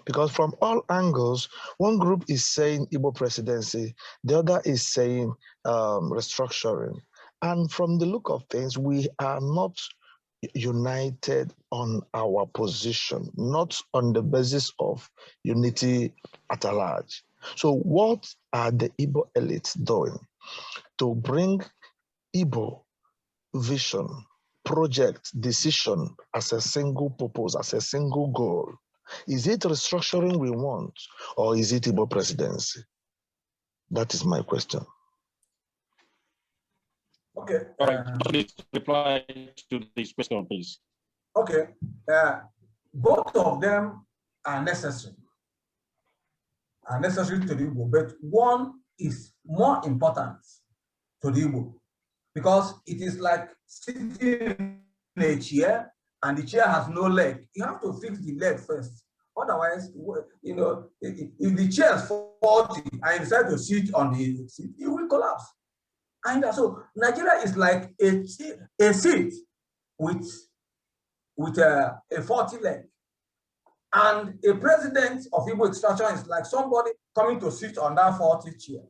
Because from all angles, one group is saying Igbo presidency, the other is saying restructuring. And from the look of things, we are not united on our position, not on the basis of unity at large. So what are the Igbo elites doing to bring Igbo vision, project, decision as a single purpose, as a single goal? Is it restructuring we want, or is it Igbo presidency? That is my question. Okay. Please reply to this question, please. Okay. Both of them are necessary. Are necessary to the Igbo, but one is more important to the Igbo because it is like sitting in a chair and the chair has no leg. You have to fix the leg first. Otherwise, you know, if the chair is faulty and you decide to sit on the seat, it will collapse. And so Nigeria is like a seat with a faulty leg. And a president of Igbo extraction is like somebody coming to sit on that 40 chair.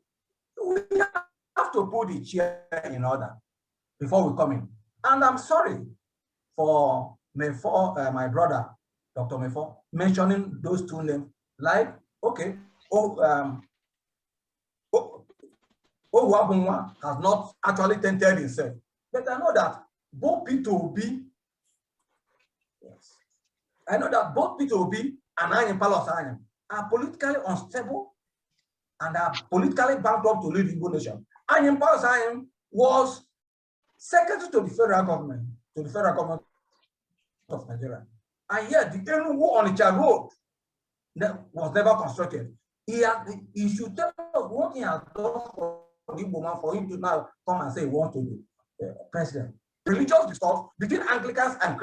We have to put the chair in order before we come in. And I'm sorry for Mefor, my brother, Dr. Mefor, mentioning those two names. Like, okay, Owabunwa has not actually tendered himself. But I know that both P2B, yes, I know that both P2B and Anyim Palos Anyim are politically unstable and are politically bankrupt to lead the Igbo nation. Anyim Palos Anyim was secretary to the federal government of Nigeria. And yet the Enugu Onitsha road was never constructed. He should tell us what he has done for the Igbo man for him to now come and say he wants to be president. Religious discourse between Anglicans and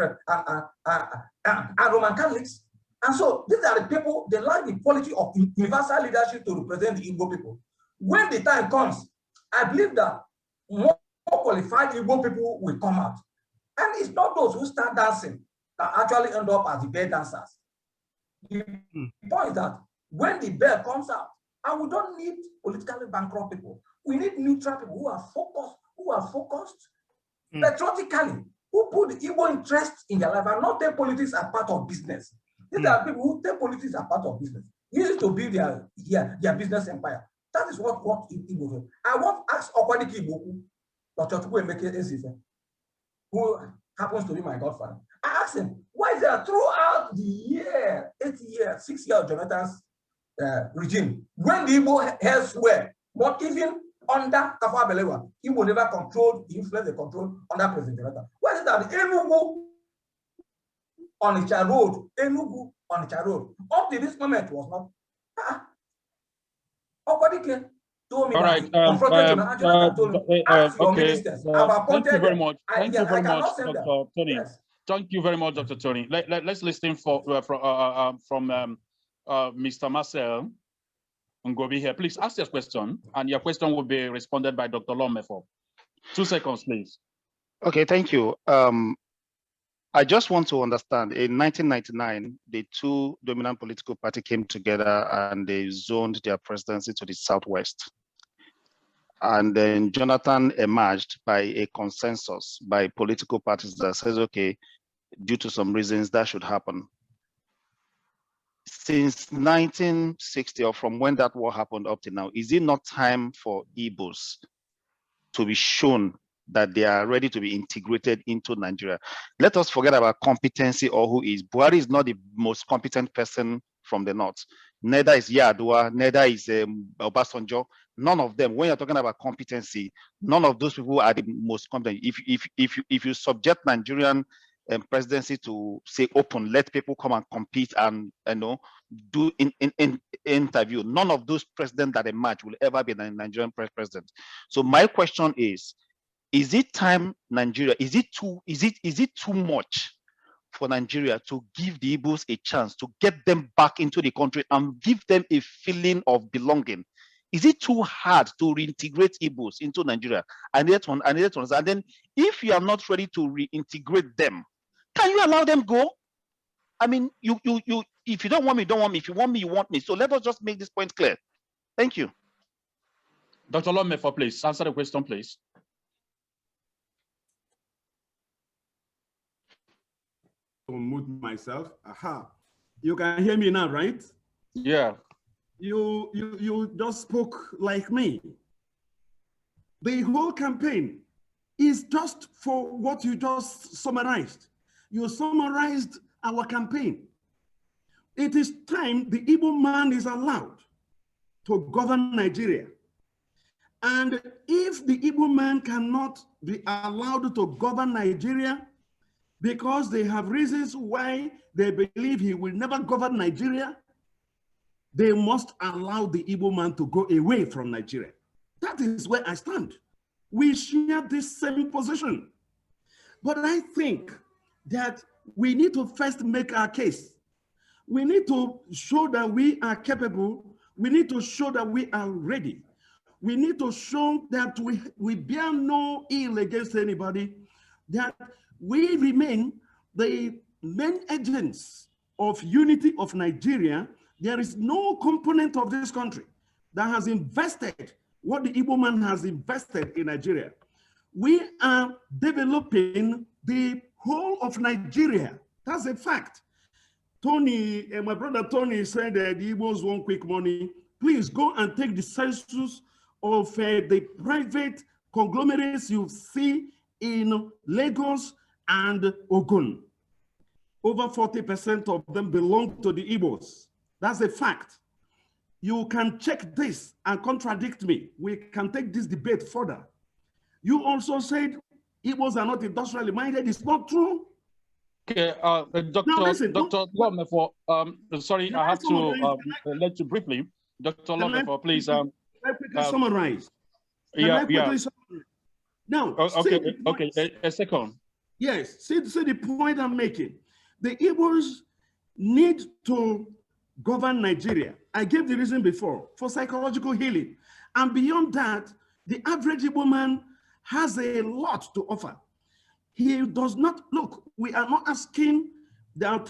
Roman Catholics. And so these are the people, they lack the quality of universal leadership to represent the Igbo people. When the time comes, I believe that more qualified Igbo people will come out. And it's not those who start dancing that actually end up as the bear dancers. The point is that when the bear comes out, and we don't need politically bankrupt people, we need neutral people who are focused, patriotically, who put the Igbo interest in their life and not take politics as part of business. These are people who take politics as part of business. Easy to build their business empire. That is what Igbo do. I want to ask Okwadiki Igbo, Dr. Chukwuemeka, who happens to be my godfather. I asked him, why is there throughout the year, 8 years, 6 years of Jonathan's regime, when the Igbo elsewhere, but even under Tafawa Balewa, Igbo never controlled the influence they controlled under President Jonathan. Why is it that Enugu Onitsha road, up to this moment was not? Nobody told me. All right. Okay. Thank you very much. Thank you very much, Dr. Tony. Yes. Thank you very much, Dr. Tony. Let's listen from Mr. Marcel Ngobi here. Please ask your question, and your question will be responded by Dr. Mefor. 2 seconds, please. Okay, thank you. I just want to understand, in 1999, the two dominant political parties came together and they zoned their presidency to the Southwest. And then Jonathan emerged by a consensus by political parties that says, okay, due to some reasons that should happen. Since 1960, or from when that war happened up to now, is it not time for Igbos to be shown that they are ready to be integrated into Nigeria? Let us forget about competency or who is. Buhari is not the most competent person from the north. Neither is Yar'Adua, neither is Obasanjo. None of them. When you're talking about competency, none of those people are the most competent. If you subject Nigerian presidency to say open, let people come and compete and do in interview, none of those presidents that emerge will ever be a Nigerian president. So my question is it time Nigeria, is it too much for Nigeria to give the Igbos a chance to get them back into the country and give them a feeling of belonging? Is it too hard to reintegrate Igbos into Nigeria? And then if you are not ready to reintegrate them, can you allow them go? I mean, if you don't want me, don't want me. If you want me, you want me. So let us just make this point clear. Thank you. Dr. Mefor, please answer the question, please. Unmute myself. Aha. You can hear me now, right? Yeah. You just spoke like me. The whole campaign is just for what you just summarized. You summarized our campaign. It is time the Igbo man is allowed to govern Nigeria. And if the Igbo man cannot be allowed to govern Nigeria because they have reasons why they believe he will never govern Nigeria, they must allow the Igbo man to go away from Nigeria. That is where I stand. We share this same position. But I think that we need to first make our case. We need to show that we are capable. We need to show that we are ready. We need to show that we bear no ill against anybody, that we remain the main agents of unity of Nigeria, there is no component of this country that has invested what the Igbo man has invested in Nigeria. We are developing the whole of Nigeria. That's a fact. Tony, my brother Tony said that the Igbos want quick money. Please go and take the census of the private conglomerates you see in Lagos and Ogun. Over 40% of them belong to the Igbos. That's a fact. You can check this and contradict me. We can take this debate further. You also said Igbos are not industrially minded. It's not true. Okay, Dr. Mefor, sorry, I have to let you briefly. Dr. Mefor, please. Can I quickly summarize? Summarize? Now, a second. Yes, see the point I'm making. The Igbos need to govern Nigeria. I gave the reason before, for psychological healing. And beyond that, the average Igbo man has a lot to offer. He does not, look, we are not asking that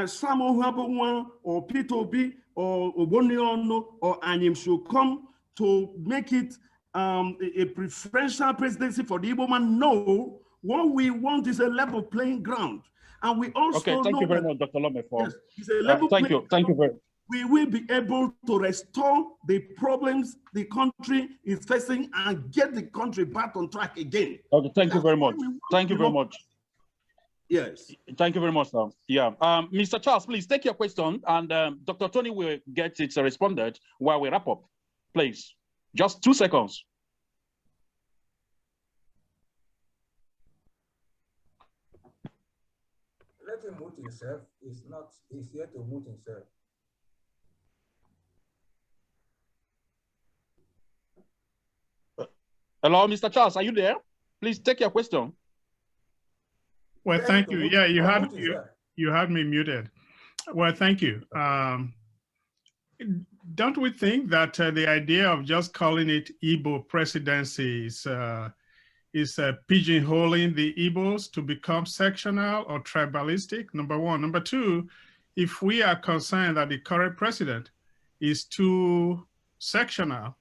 Samuel Huabonwa or Peter Obi or Oboniono or Anyim should come to make it a preferential presidency for the Igbo man. No, what we want is a level playing ground. And we also thank you very much, Dr. Mefor. Yes, it's a level thank you very much. We will be able to restore the problems the country is facing and get the country back on track again. Okay, thank you very much. Thank you very much. Yes. Thank you very much, sir. Yeah. Mr. Charles, please take your question, and Dr. Tony will get it responded while we wrap up. Please, just 2 seconds. Let him mute himself. He's here to mute himself. Hello, Mr. Charles, are you there? Please take your question. Well, thank you. Yeah, you had me muted. Well, thank you. Don't we think that the idea of just calling it Igbo Presidency is pigeonholing the Igbos to become sectional or tribalistic, number one? Number two, if we are concerned that the current president is too sectional,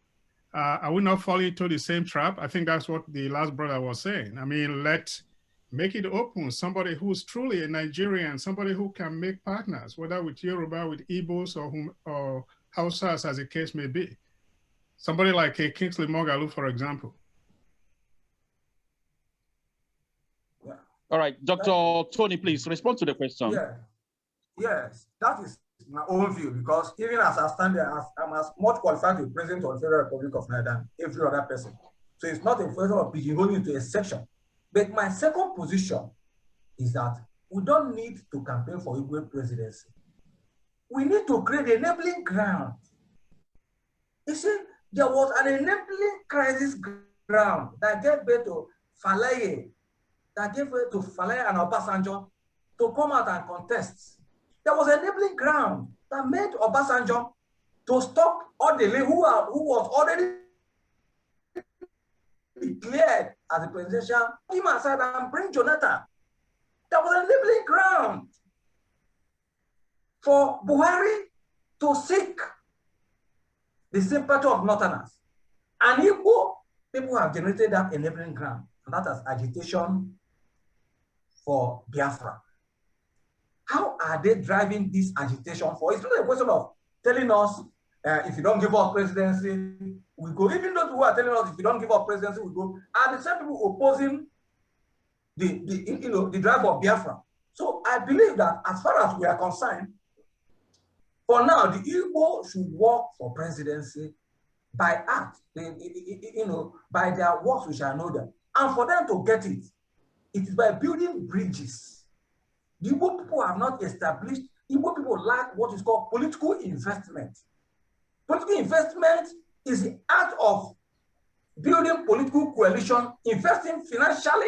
are we not falling into the same trap? I think that's what the last brother was saying. I mean, make it open. Somebody who's truly a Nigerian, somebody who can make partners, whether with Yoruba, with Igbos, or Hausas, as the case may be. Somebody like a Kingsley Moghalu, for example. Yeah. All right, Dr. Tony, please respond to the question. Yeah. Yes, that is my own view, because even as I stand there, I'm as much qualified to be president of the Federal Republic of Nigeria than every other person. So it's not a question of pigeonholing to a section. But my second position is that we don't need to campaign for Igbo presidency. We need to create an enabling ground. You see, there was an enabling crisis ground that gave birth to Falaye, and Obasanjo to come out and contest. There was an enabling ground that made Obasanjo to stop Odele, who was already declared as the presidential, him aside and bring Jonathan. There was an enabling ground for Buhari to seek the sympathy of Northerners. And Igbo people have generated that enabling ground, and that is agitation for Biafra. How are they driving this agitation for? It's not a question of telling us if you don't give up presidency, we go. Even those who are telling us if you don't give up presidency, we go, are the same people opposing the drive of Biafra. So I believe that as far as we are concerned, for now, the Igbo should work for presidency by act, by their works we shall know them. And for them to get it, it is by building bridges. The Igbo people have not established, Igbo people lack what is called political investment. Political investment is the act of building political coalition, investing financially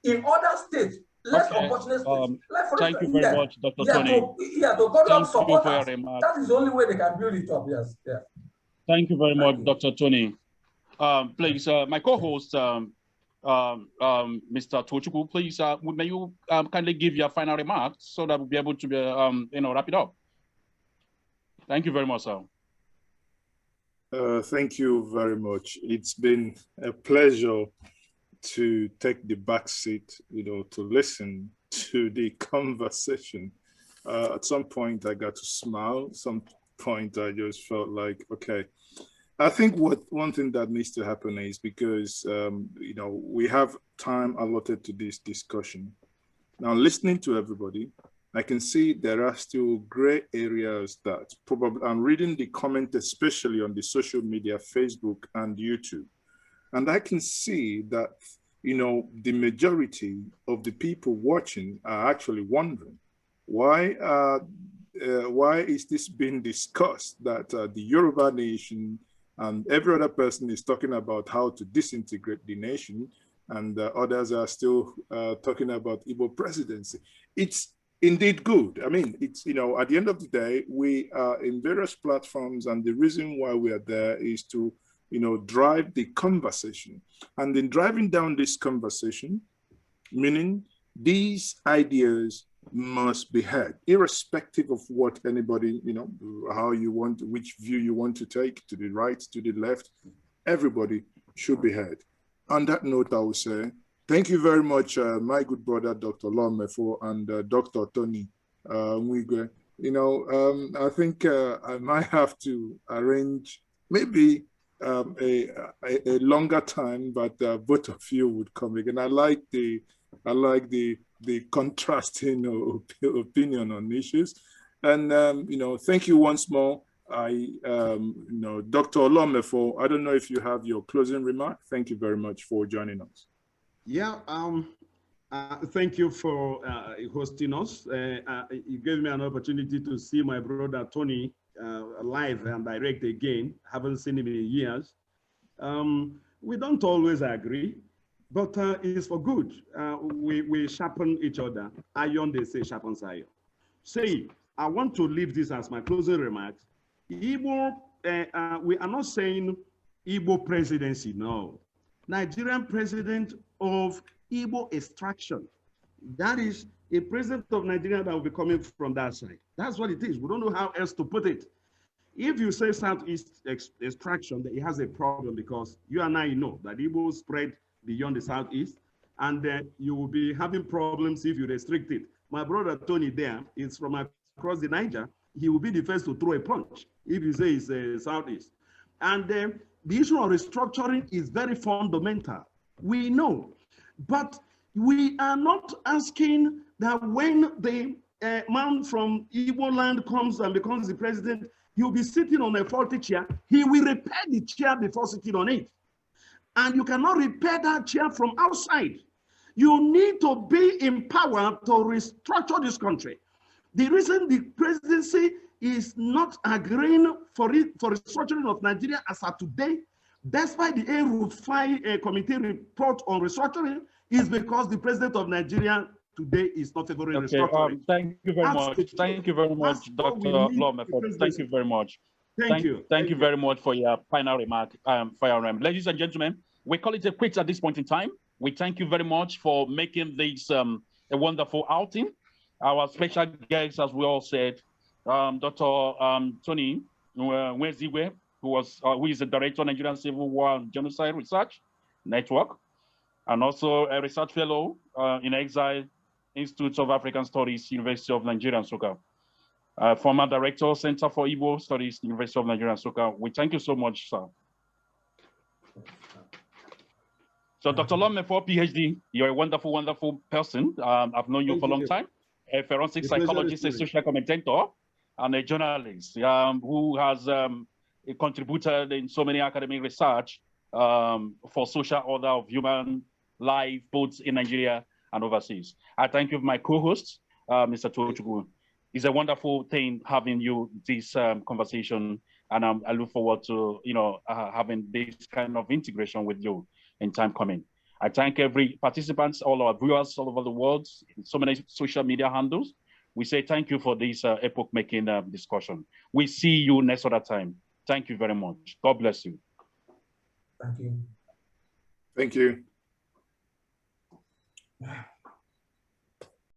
in other states, less opportunity states. Like for thank you very much, Dr. Tony. To go down supporters. That is the only way they can build it up. Yes. Yeah. Thank you very much, Dr. Tony. Please, my co-host, Mr. Tochukwu, please, may you kindly give your final remarks so that we'll be able to wrap it up. Thank you very much, sir. Thank you very much. It's been a pleasure to take the back seat, to listen to the conversation. At some point, I got to smile. Some point, I just felt like, okay. I think one thing that needs to happen is because, we have time allotted to this discussion. Now, listening to everybody, I can see there are still gray areas that probably, I'm reading the comment, especially on the social media, Facebook and YouTube. And I can see that, the majority of the people watching are actually wondering, why is this being discussed, that the Yoruba nation and every other person is talking about how to disintegrate the nation, and others are still talking about Igbo presidency. It's indeed good. I mean, it's, at the end of the day, we are in various platforms, and the reason why we are there is to, drive the conversation. And in driving down this conversation, meaning these ideas must be heard, irrespective of what anybody, how you want, which view you want to take, to the right, to the left, everybody should be heard. On that note, I will say, thank you very much, my good brother, Dr. Mefor, and Dr. Tony Nwaezeigwe. I think I might have to arrange maybe a longer time, but both of you would come again. I like the contrasting opinion on issues, and thank you once more. Dr. Mefor, I don't know if you have your closing remark. Thank you very much for joining us. Yeah, thank you for hosting us. You gave me an opportunity to see my brother Tony live and direct again. Haven't seen him in years. We don't always agree, but it's for good. We sharpen each other. Iron, they say, sharpens iron. Say, I want to leave this as my closing remarks. Igbo, we are not saying Igbo presidency, no. Nigerian president of Igbo extraction. That is a president of Nigeria that will be coming from that side. That's what it is. We don't know how else to put it. If you say Southeast extraction, it has a problem, because you and I know that Igbo spread beyond the Southeast, and you will be having problems if you restrict it. My brother Tony there is from across the Niger. He will be the first to throw a punch if you say it's Southeast. And the issue of restructuring is very fundamental. We know, but we are not asking that when the man from Igbo land comes and becomes the president, he will be sitting on a faulty chair. He will repair the chair before sitting on it. And you cannot repair that chair from outside. You need to be in power to restructure this country. The reason the presidency is not agreeing for restructuring of Nigeria as of today, despite the A-Rufai committee report on restructuring, is because the president of Nigeria today is not favoring restructuring. Thank you very much. Thank you very much, Dr. Mefor. Thank you very much. Thank you. Thank you very much for your final remark. Ladies and gentlemen, we call it a quit at this point in time. We thank you very much for making this a wonderful outing. Our special guests, as we all said, Dr. Tony Nwaezeigwe, who is the director of Nigerian Civil War and Genocide Research Network, and also a research fellow in Exile, Institute of African Studies, University of Nigeria, Nsukka. Former director, Center for Igbo Studies, University of Nigeria, Nsukka. We thank you so much, sir. So, Dr. Mefor, PhD, you're a wonderful, wonderful person. I've known you for a long time. A forensic psychologist, a social commentator, and a journalist who has contributed in so many academic research for social order of human life, both in Nigeria and overseas. I thank you, my co-host, Mr. Tochukwu. It's a wonderful thing having you this conversation, and I look forward to having this kind of integration with you in time coming. I thank every participant, all our viewers all over the world, so many social media handles. We say thank you for this epoch-making discussion. We see you next other time. Thank you very much. God bless you. Thank you. Thank you. Yeah.